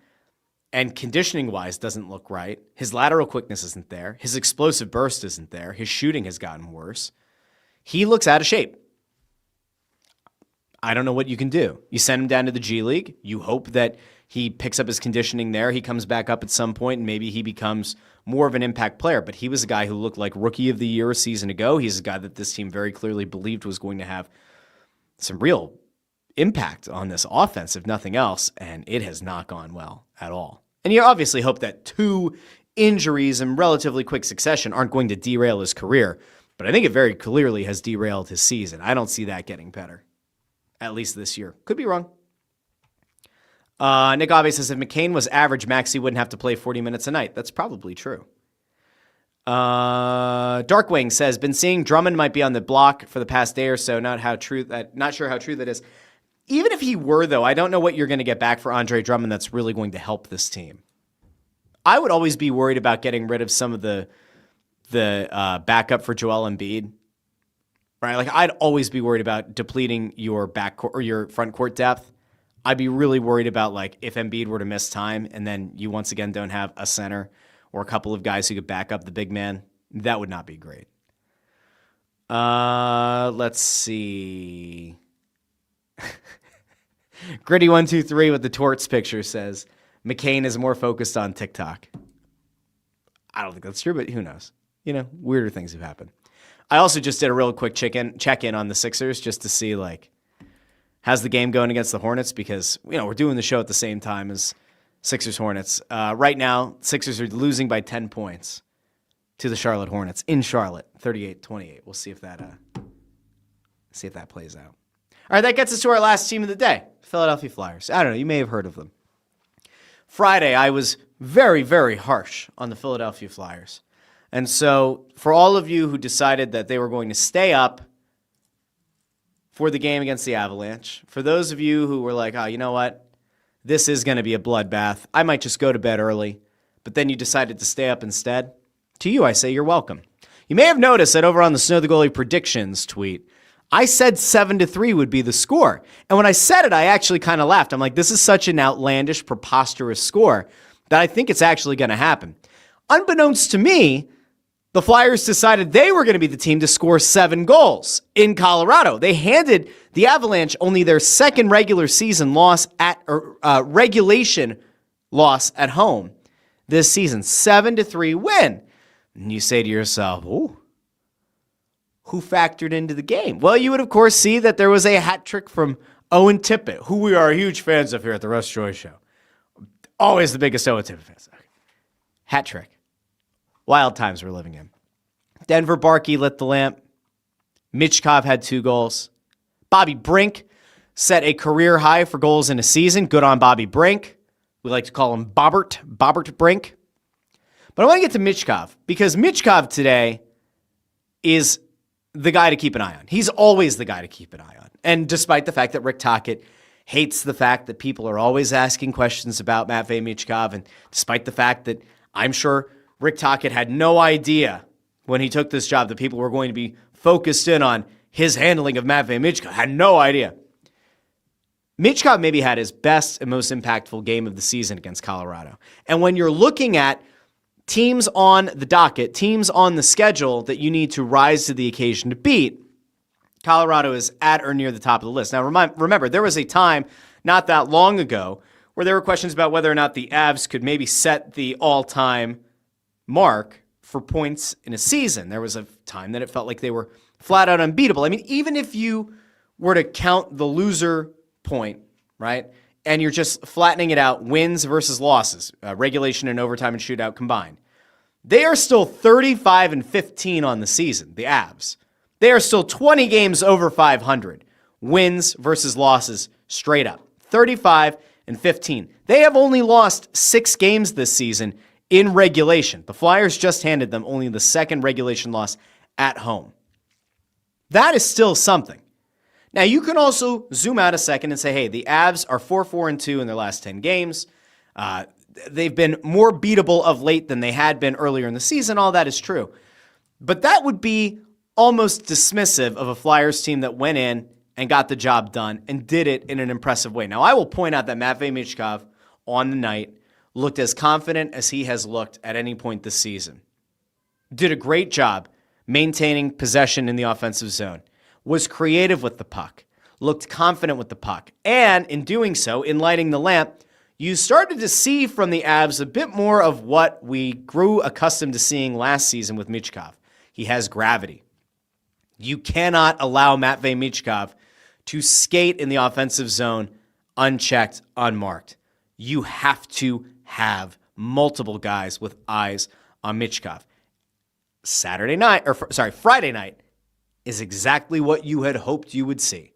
And conditioning-wise doesn't look right. His lateral quickness isn't there. His explosive burst isn't there. His shooting has gotten worse. He looks out of shape. I don't know what you can do. You send him down to the G League. You hope that he picks up his conditioning there. He comes back up at some point, and maybe he becomes more of an impact player. But he was a guy who looked like Rookie of the Year a season ago. He's a guy that this team very clearly believed was going to have some real impact on this offense, if nothing else, and it has not gone well at all. And you obviously hope that 2 injuries in relatively quick succession aren't going to derail his career, but I think it very clearly has derailed his season. I don't see that getting better, at least this year. Could be wrong. Nick Abe says if McCain was average, Maxey wouldn't have to play 40 minutes a night. That's probably true. Darkwing says, been seeing Drummond might be on the block for the past day or so. Not sure how true that is. Even if he were, though, I don't know what you're going to get back for Andre Drummond that's really going to help this team. I would always be worried about getting rid of some of the backup for Joel Embiid. Right? Like, I'd always be worried about depleting your backcourt or your front court depth. I'd be really worried about, like, if Embiid were to miss time and then you once again don't have a center or a couple of guys who could back up the big man. That would not be great. Let's see. Gritty123 with the torts picture says McCain is more focused on TikTok. I don't think that's true, but who knows? You know, weirder things have happened. I also just did a real quick check-in on the Sixers just to see, like, how's the game going against the Hornets? Because, you know, we're doing the show at the same time as Sixers-Hornets. Right now, Sixers are losing by 10 points to the Charlotte Hornets in Charlotte, 38-28. We'll see if that plays out. All right, that gets us to our last team of the day, Philadelphia Flyers. I don't know, you may have heard of them. Friday, I was very, very harsh on the Philadelphia Flyers. And so for all of you who decided that they were going to stay up for the game against the Avalanche, for those of you who were like, oh, you know what? This is going to be a bloodbath. I might just go to bed early. But then you decided to stay up instead. To you, I say you're welcome. You may have noticed that over on the Snow the Goalie predictions tweet, I said 7-3 would be the score. And when I said it, I actually kind of laughed. I'm like, this is such an outlandish, preposterous score that I think it's actually going to happen. Unbeknownst to me, the Flyers decided they were going to be the team to score 7 goals in Colorado. They handed the Avalanche only their second regular season loss regulation loss at home this season. 7-3 win. And you say to yourself, ooh, who factored into the game? Well, you would, of course, see that there was a hat trick from Owen Tippett, who we are huge fans of here at the Russ Joy Show. Always the biggest Owen Tippett fans. Okay. Hat trick. Wild times we're living in. Denver Barkey lit the lamp. Michkov had 2 goals. Bobby Brink set a career high for goals in a season. Good on Bobby Brink. We like to call him Bobbert Brink. But I want to get to Michkov because Michkov today is the guy to keep an eye on. He's always the guy to keep an eye on. And despite the fact that Rick Tocchet hates the fact that people are always asking questions about Matvei Michkov, and despite the fact that I'm sure Rick Tocchet had no idea when he took this job that people were going to be focused in on his handling of Matvei Michkov, had no idea. Michkov maybe had his best and most impactful game of the season against Colorado. And when you're looking at teams on the docket, teams on the schedule that you need to rise to the occasion to beat, Colorado is at or near the top of the list. Now, remember, there was a time not that long ago where there were questions about whether or not the Avs could maybe set the all-time mark for points in a season. There was a time that it felt like they were flat out unbeatable. I mean, even if you were to count the loser point, right, and you're just flattening it out, wins versus losses, regulation and overtime and shootout combined, they are still 35-15 on the season, the Avs. They are still 20 games over 500, wins versus losses straight up, 35-15. They have only lost 6 games this season in regulation. The Flyers just handed them only the second regulation loss at home. That is still something. Now, you can also zoom out a second and say, hey, the Avs are 4-4-2 in their last 10 games. They've been more beatable of late than they had been earlier in the season. All that is true. But that would be almost dismissive of a Flyers team that went in and got the job done and did it in an impressive way. Now, I will point out that Matvei Michkov on the night looked as confident as he has looked at any point this season. Did a great job maintaining possession in the offensive zone. Was creative with the puck, looked confident with the puck, and in doing so, in lighting the lamp, you started to see from the Avs a bit more of what we grew accustomed to seeing last season with Michkov. He has gravity. You cannot allow Matvei Michkov to skate in the offensive zone unchecked, unmarked. You have to have multiple guys with eyes on Michkov. Friday night is exactly what you had hoped you would see.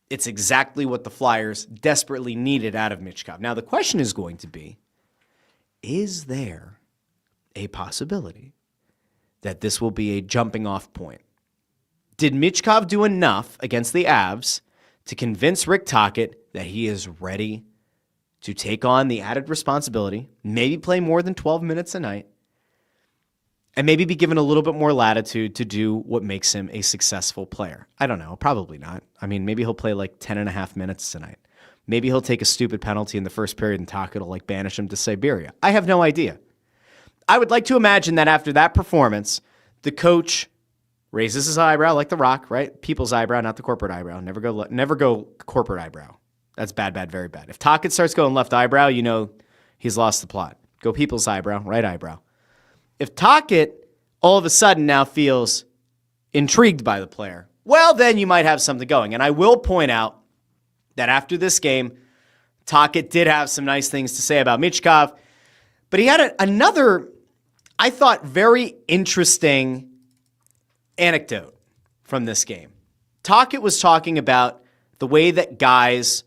It's exactly what the Flyers desperately needed out of Michkov. Now, the question is going to be, is there a possibility that this will be a jumping off point? Did Michkov do enough against the Avs to convince Rick Tocchet that he is ready to take on the added responsibility, maybe play more than 12 minutes a night, and maybe be given a little bit more latitude to do what makes him a successful player? I don't know. Probably not. I mean, maybe he'll play like 10 and a half minutes tonight. Maybe he'll take a stupid penalty in the first period and Tocchet will like banish him to Siberia. I have no idea. I would like to imagine that after that performance, the coach raises his eyebrow like the Rock, right? People's eyebrow, not the corporate eyebrow. Never go corporate eyebrow. That's bad, very bad. If Tocchet starts going left eyebrow, you know he's lost the plot. Go people's eyebrow, right eyebrow. If Tocchet all of a sudden now feels intrigued by the player, well, then you might have something going. And I will point out that after this game, Tocchet did have some nice things to say about Michkov, but he had another, I thought, very interesting anecdote from this game. Tocchet was talking about the way that guys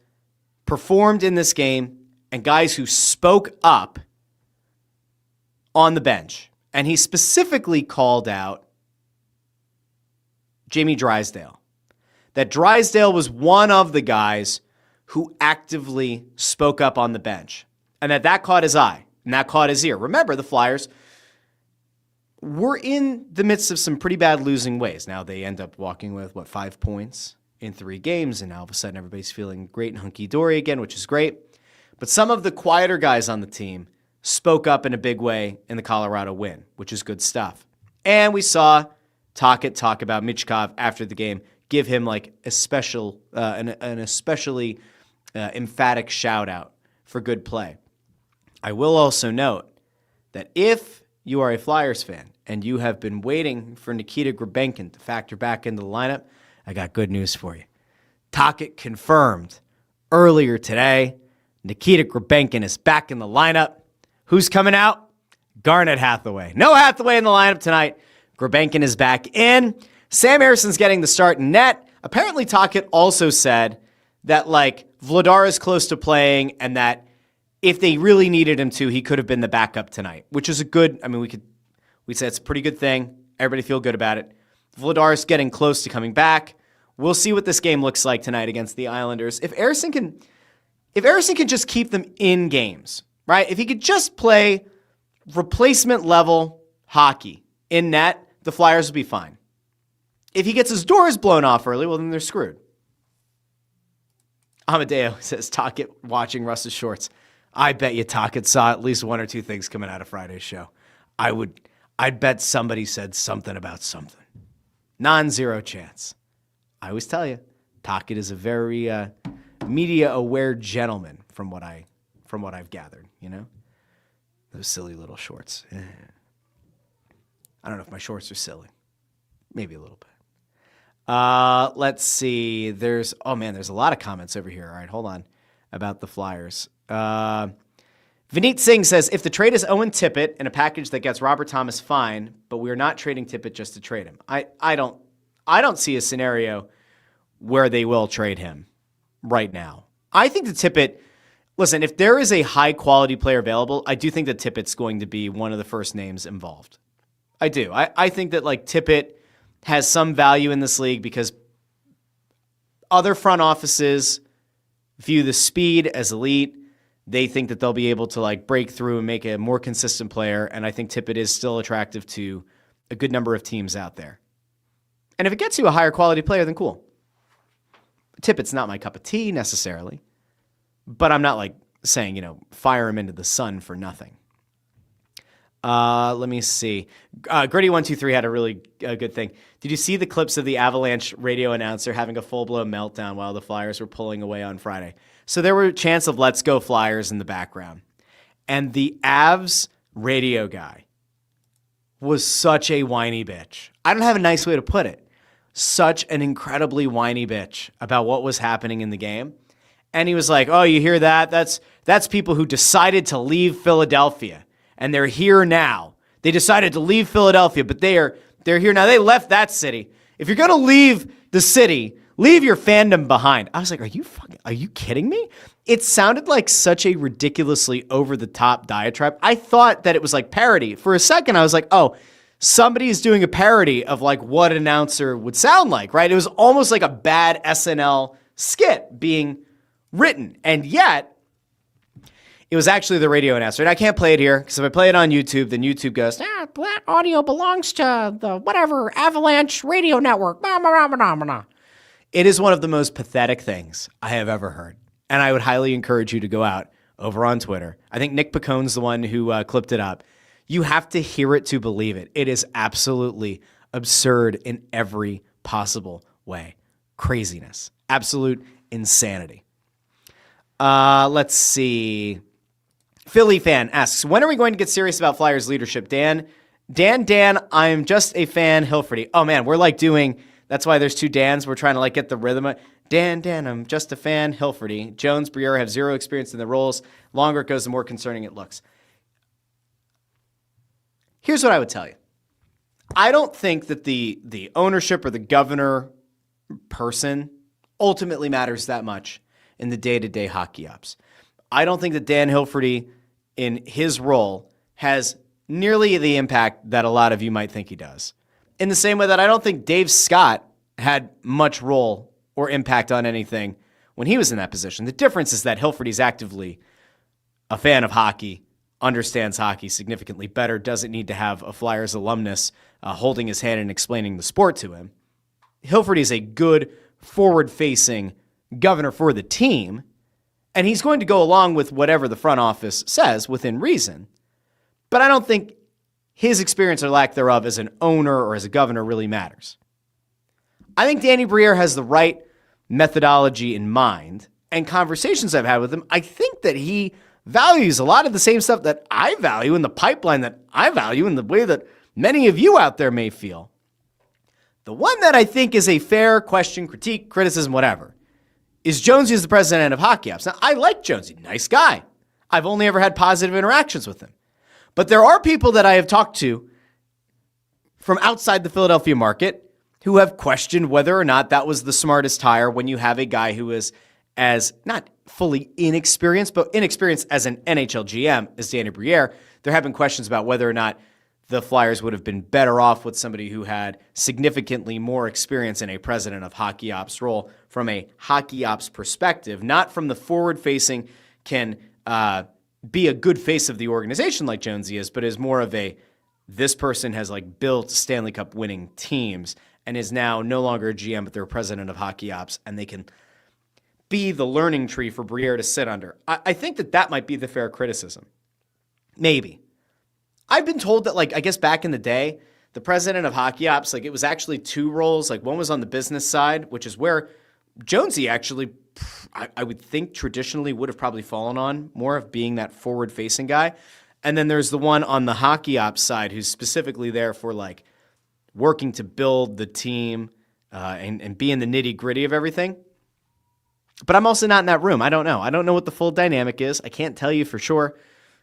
performed in this game and guys who spoke up on the bench. And he specifically called out Jamie Drysdale. That Drysdale was one of the guys who actively spoke up on the bench. And that caught his eye and that caught his ear. Remember, the Flyers were in the midst of some pretty bad losing ways. Now they end up walking with, 5 points in 3 games, and now all of a sudden everybody's feeling great and hunky-dory again, which is great. But some of the quieter guys on the team spoke up in a big way in the Colorado win, which is good stuff. And we saw Tocchet talk about Michkov after the game, give him like a special, an especially emphatic shout-out for good play. I will also note that if you are a Flyers fan and you have been waiting for Nikita Grabenkin to factor back into the lineup, I got good news for you. Tocchet confirmed earlier today, Nikita Grabenkin is back in the lineup. Who's coming out? Garnet Hathaway. No Hathaway in the lineup tonight. Grabenkin is back in. Sam Harrison's getting the start in net. Apparently Tocchet also said that Vladar is close to playing and that if they really needed him to, he could have been the backup tonight, which is we'd say it's a pretty good thing. Everybody feel good about it. Vladar's getting close to coming back. We'll see what this game looks like tonight against the Islanders. If Harrison can just keep them in games, right? If he could just play replacement level hockey in net, the Flyers will be fine. If he gets his doors blown off early, well, then they're screwed. Amadeo says, Tocchet watching Russ's shorts. I bet you Tocchet saw at least 1 or 2 things coming out of Friday's show. I'd bet somebody said something about something. Non-zero chance. I always tell you, Tocchet is a very media-aware gentleman from what I've gathered, you know? Those silly little shorts. I don't know if my shorts are silly. Maybe a little bit. Let's see. There's a lot of comments over here. All right, hold on. About the Flyers. Vineet Singh says, if the trade is Owen Tippett in a package that gets Robert Thomas, fine, but we're not trading Tippett just to trade him. I don't see a scenario where they will trade him right now. I think that Tippett, listen, if there is a high-quality player available, I do think that Tippett's going to be one of the first names involved. I do. I think that Tippett has some value in this league because other front offices view the speed as elite. They think that they'll be able to break through and make a more consistent player, and I think Tippett is still attractive to a good number of teams out there. And if it gets you a higher quality player, then cool. Tippett's not my cup of tea necessarily, but I'm not saying, fire him into the sun for nothing. Let me see. Gritty123 had a really good thing. Did you see the clips of the Avalanche radio announcer having a full-blown meltdown while the Flyers were pulling away on Friday? So there were chants of "Let's go Flyers" in the background. And the Avs radio guy was such a whiny bitch. I don't have a nice way to put it. such an incredibly whiny bitch about what was happening in the game. And he was like, oh, you hear that? That's people who decided to leave Philadelphia, and they're here now. They decided to leave Philadelphia, but they're here now. They left that city. If you're going to leave the city, leave your fandom behind. I was like, are you kidding me? It sounded like such a ridiculously over-the-top diatribe. I thought that it was like parody. For a second, I was like, oh, somebody's doing a parody of like what an announcer would sound like, right? It was almost like a bad SNL skit being written. And yet, it was actually the radio announcer. And I can't play it here because if I play it on YouTube, then YouTube goes, that audio belongs to the whatever Avalanche radio network. It is one of the most pathetic things I have ever heard. And I would highly encourage you to go out over on Twitter. I think Nick Picone's the one who clipped it up. You have to hear it to believe it. It is absolutely absurd in every possible way. Craziness. Absolute insanity. Let's see. Philly fan asks, when are we going to get serious about Flyers leadership? Dan, I'm just a fan. Hilferty. Oh man, we're like doing, that's why there's two Dans. We're trying to like get the rhythm. Dan, I'm just a fan. Hilferty. Jones, Briere have zero experience in the roles. Longer it goes, the more concerning it looks. Here's what I would tell you. I don't think that the ownership or the governor person ultimately matters that much in the day-to-day hockey ops. I don't think that Dan Hilferty in his role has nearly the impact that a lot of you might think he does. In the same way that I don't think Dave Scott had much role or impact on anything when he was in that position. The difference is that Hilferty's actively a fan of hockey, understands hockey significantly better, doesn't need to have a Flyers alumnus holding his hand and explaining the sport to him. Hilferty is a good forward-facing governor for the team, and he's going to go along with whatever the front office says within reason. But I don't think his experience or lack thereof as an owner or as a governor really matters. I think Danny Briere has the right methodology in mind, and conversations I've had with him, I think that he values a lot of the same stuff that I value in the pipeline that I value in the way that many of you out there may feel. The one that I think is a fair question, critique, criticism, whatever, is Jonesy as the president of Hockey Ops. Now, I like Jonesy. Nice guy. I've only ever had positive interactions with him. But there are people that I have talked to from outside the Philadelphia market who have questioned whether or not that was the smartest hire when you have a guy who is as not fully inexperienced, but inexperienced as an NHL GM as Danny Briere. There have been questions about whether or not the Flyers would have been better off with somebody who had significantly more experience in a president of hockey ops role from a hockey ops perspective, not from the forward-facing can be a good face of the organization like Jonesy is, but is more of a, this person has like built Stanley Cup winning teams and is now no longer a GM, but they're a president of hockey ops, and they can be the learning tree for Briere to sit under. I think that might be the fair criticism. Maybe. I've been told that, like, I guess back in the day, the president of hockey ops, like, it was actually two roles. Like, one was on the business side, which is where Jonesy actually, I would think traditionally would have probably fallen on more of being that forward-facing guy. And then there's the one on the hockey ops side who's specifically there for, like, working to build the team and be in the nitty-gritty of everything. But I'm also not in that room. I don't know. I don't know what the full dynamic is. I can't tell you for sure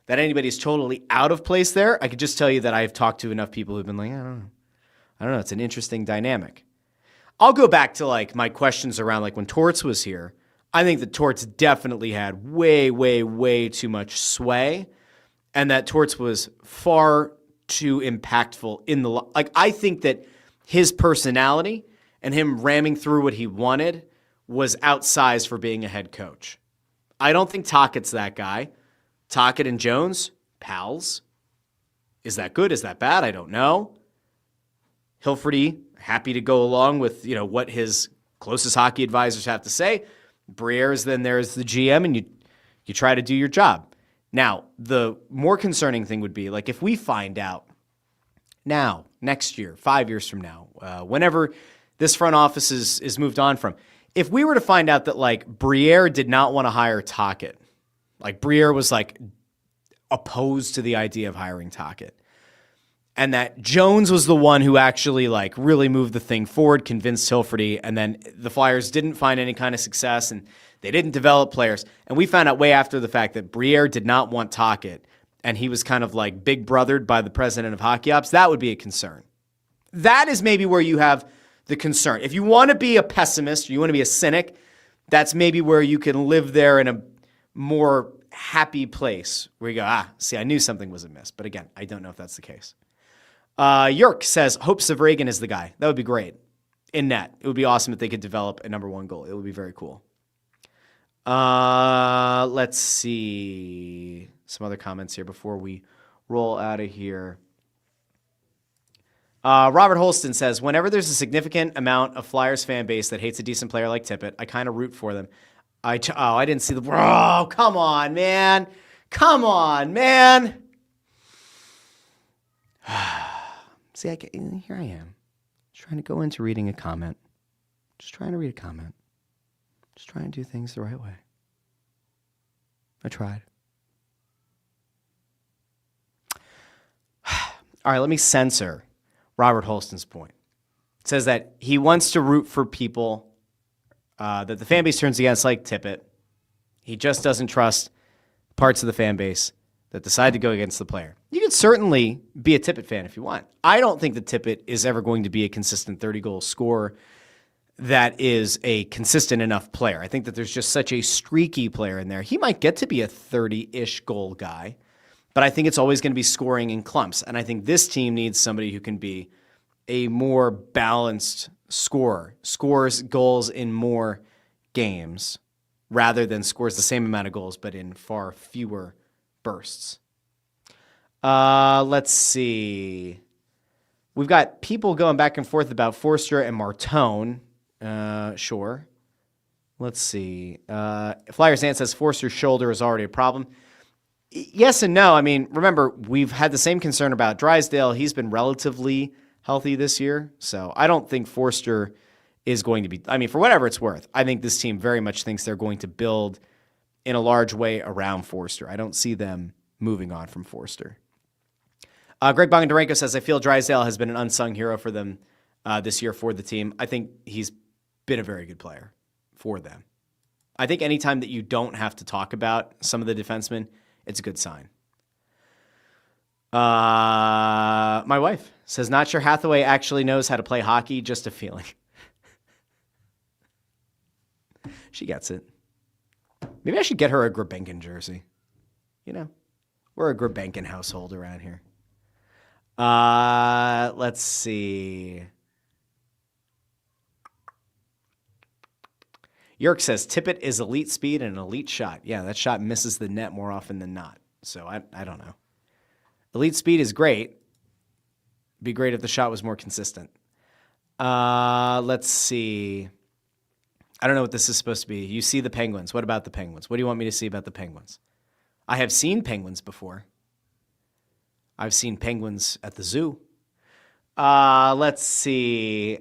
that anybody's totally out of place there. I could just tell you that I've talked to enough people who've been like, I don't know. It's an interesting dynamic. I'll go back to like my questions around like when Torts was here. I think that Torts definitely had way, way, way too much sway, and that Torts was far too impactful in the like. I think that his personality and him ramming through what he wanted was outsized for being a head coach. I don't think Tockett's that guy. Tocchet and Jones, pals. Is that good? Is that bad? I don't know. Hilferty, happy to go along with, what his closest hockey advisors have to say. Briere's then there's the GM, and you try to do your job. Now, the more concerning thing would be, like, if we find out now, next year, 5 years from now, whenever this front office is moved on from, if we were to find out that, like, Briere did not want to hire Tocchet, like Briere was like opposed to the idea of hiring Tocchet, and that Jones was the one who actually like really moved the thing forward, convinced Hilferty, and then the Flyers didn't find any kind of success and they didn't develop players. And we found out way after the fact that Briere did not want Tocchet, and he was kind of like big brothered by the president of hockey ops. That would be a concern. That is maybe where you have the concern. If you want to be a pessimist, or you want to be a cynic, that's maybe where you can live there in a more happy place where you go, see, I knew something was amiss. But again, I don't know if that's the case. Yerk says, hopes of Reagan is the guy. That would be great. In net. It would be awesome if they could develop a number one goal. It would be very cool. Let's see some other comments here before we roll out of here. Robert Holston says, whenever there's a significant amount of Flyers fan base that hates a decent player like Tippett, I kind of root for them. I didn't see the... Oh, come on, man. Come on, man. See, here I am. Just trying to go into reading a comment. Just trying to read a comment. Just trying to do things the right way. I tried. All right, let me censor Robert Holston's point. It says that he wants to root for people that the fan base turns against, like Tippett. He just doesn't trust parts of the fan base that decide to go against the player. You could certainly be a Tippett fan if you want. I don't think that Tippett is ever going to be a consistent 30-goal scorer that is a consistent enough player. I think that there's just such a streaky player in there. He might get to be a 30-ish goal guy, but I think it's always going to be scoring in clumps. And I think this team needs somebody who can be a more balanced scorer, scores goals in more games rather than scores the same amount of goals but in far fewer bursts. Let's see. We've got people going back and forth about Forster and Martone. Sure. Let's see. Flyers Ant says Forster's shoulder is already a problem. Yes and no. I mean, remember, we've had the same concern about Drysdale. He's been relatively healthy this year, so I don't think Forster is going to be... I mean, for whatever it's worth, I think this team very much thinks they're going to build in a large way around Forster. I don't see them moving on from Forster. Greg Bondarenko says, I feel Drysdale has been an unsung hero for them this year for the team. I think he's been a very good player for them. I think anytime that you don't have to talk about some of the defensemen, it's a good sign. My wife says, not sure Hathaway actually knows how to play hockey, just a feeling. She gets it. Maybe I should get her a Grabenkin jersey. You know, we're a Grabenkin household around here. Let's see. Yerk says Tippett is elite speed and an elite shot. Yeah, that shot misses the net more often than not. So I don't know. Elite speed is great. It'd be great if the shot was more consistent. Let's see. I don't know what this is supposed to be. You see the Penguins. What about the Penguins? What do you want me to see about the Penguins? I have seen penguins before. I've seen penguins at the zoo. Let's see.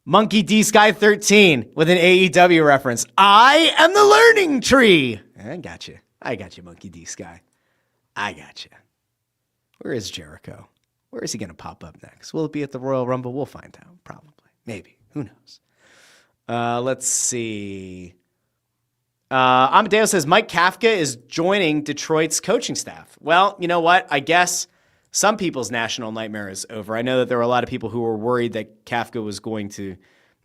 Monkey D Sky 13 with an AEW reference. I am the learning tree. I got you. Monkey D Sky. I got you. Where is Jericho? Where is he going to pop up next? Will it be at the Royal Rumble? We'll find out. Probably. Maybe. Who knows? Let's see. Amadeo says Mike Kafka is joining Detroit's coaching staff. Well, you know what? I guess some people's national nightmare is over. I know that there were a lot of people who were worried that Kafka was going to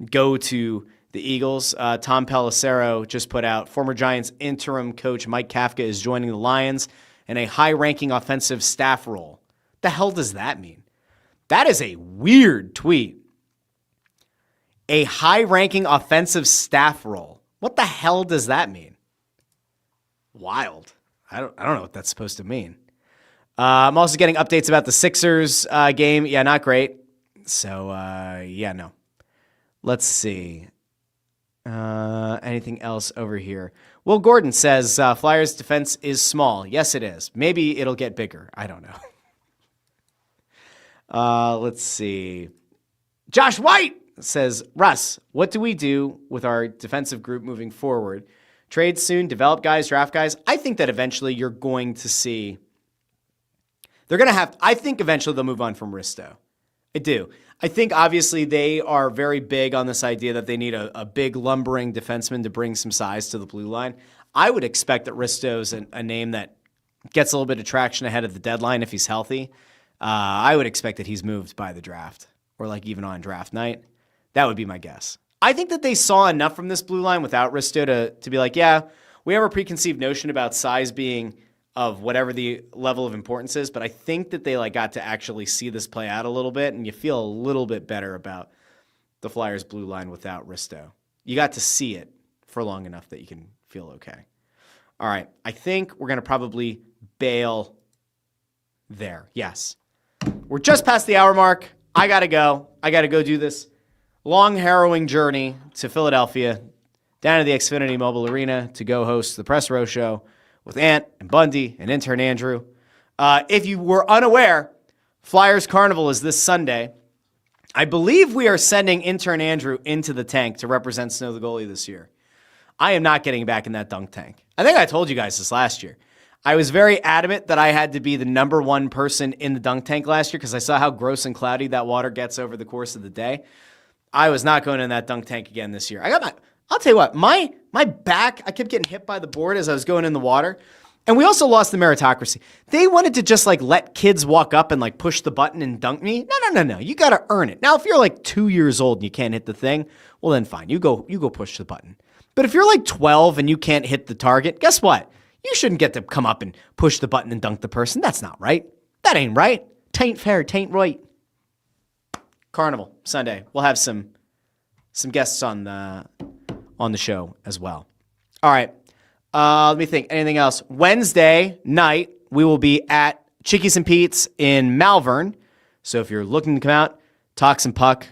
go to the Eagles. Tom Pelissero just put out, former Giants interim coach Mike Kafka is joining the Lions in a high-ranking offensive staff role. What the hell does that mean? That is a weird tweet. A high-ranking offensive staff role. What the hell does that mean? Wild. I don't know what that's supposed to mean. I'm also getting updates about the Sixers game. Yeah, not great. So, yeah, no. Let's see. Anything else over here? Will Gordon says Flyers defense is small. Yes, it is. Maybe it'll get bigger. I don't know. Let's see. Josh White says, Russ, what do we do with our defensive group moving forward? Trade soon, develop guys, draft guys. I think that eventually you're going to see They're going to have, I think eventually they'll move on from Risto. I do. I think obviously they are very big on this idea that they need a big lumbering defenseman to bring some size to the blue line. I would expect that Risto's a name that gets a little bit of traction ahead of the deadline if he's healthy. I would expect that he's moved by the draft or like even on draft night. That would be my guess. I think that they saw enough from this blue line without Risto to be like, yeah, we have a preconceived notion about size being of whatever the level of importance is, but I think that they like got to actually see this play out a little bit, and you feel a little bit better about the Flyers blue line without Risto. You got to see it for long enough that you can feel okay. All right, I think we're going to probably bail there. Yes. We're just past the hour mark. I got to go. I got to go do this long, harrowing journey to Philadelphia, down to the Xfinity Mobile Arena to go host the Press Row Show with Ant and Bundy and intern Andrew. If you were unaware, Flyers Carnival is this Sunday. I believe we are sending intern Andrew into the tank to represent Snow the Goalie this year. I am not getting back in that dunk tank. I think I told you guys this last year. I was very adamant that I had to be the number one person in the dunk tank last year because I saw how gross and cloudy that water gets over the course of the day. I was not going in that dunk tank again this year. I'll tell you what, my back, I kept getting hit by the board as I was going in the water. And we also lost the meritocracy. They wanted to just like let kids walk up and like push the button and dunk me. No. You got to earn it. Now, if you're like 2 years old and you can't hit the thing, well then fine. You go push the button. But if you're like 12 and you can't hit the target, guess what? You shouldn't get to come up and push the button and dunk the person. That's not right. That ain't right. Tain't fair. Tain't right. Carnival Sunday. We'll have some guests on the show as well. All right. Let me think. Anything else? Wednesday night, we will be at Chickies and Pete's in Malvern. So if you're looking to come out, talk some puck.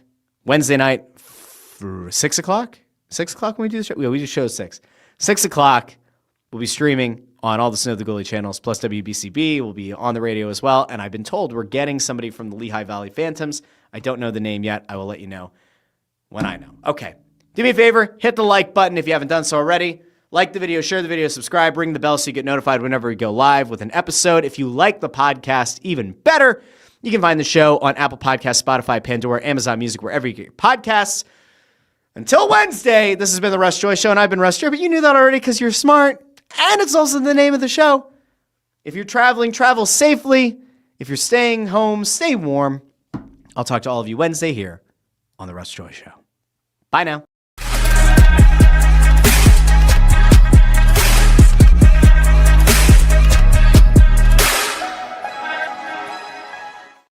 Wednesday night, 6 o'clock? 6 o'clock when we do the show? Yeah, we just show 6. 6 o'clock, we'll be streaming on all the Snow the Goalie channels, plus WBCB. We'll be on the radio as well. And I've been told we're getting somebody from the Lehigh Valley Phantoms. I don't know the name yet. I will let you know when I know. Okay. Do me a favor, hit the like button if you haven't done so already. Like the video, share the video, subscribe, ring the bell so you get notified whenever we go live with an episode. If you like the podcast even better, you can find the show on Apple Podcasts, Spotify, Pandora, Amazon Music, wherever you get your podcasts. Until Wednesday, this has been the Russ Joy Show, and I've been Russ Joy, but you knew that already because you're smart, and it's also the name of the show. If you're traveling, travel safely. If you're staying home, stay warm. I'll talk to all of you Wednesday here on the Russ Joy Show. Bye now.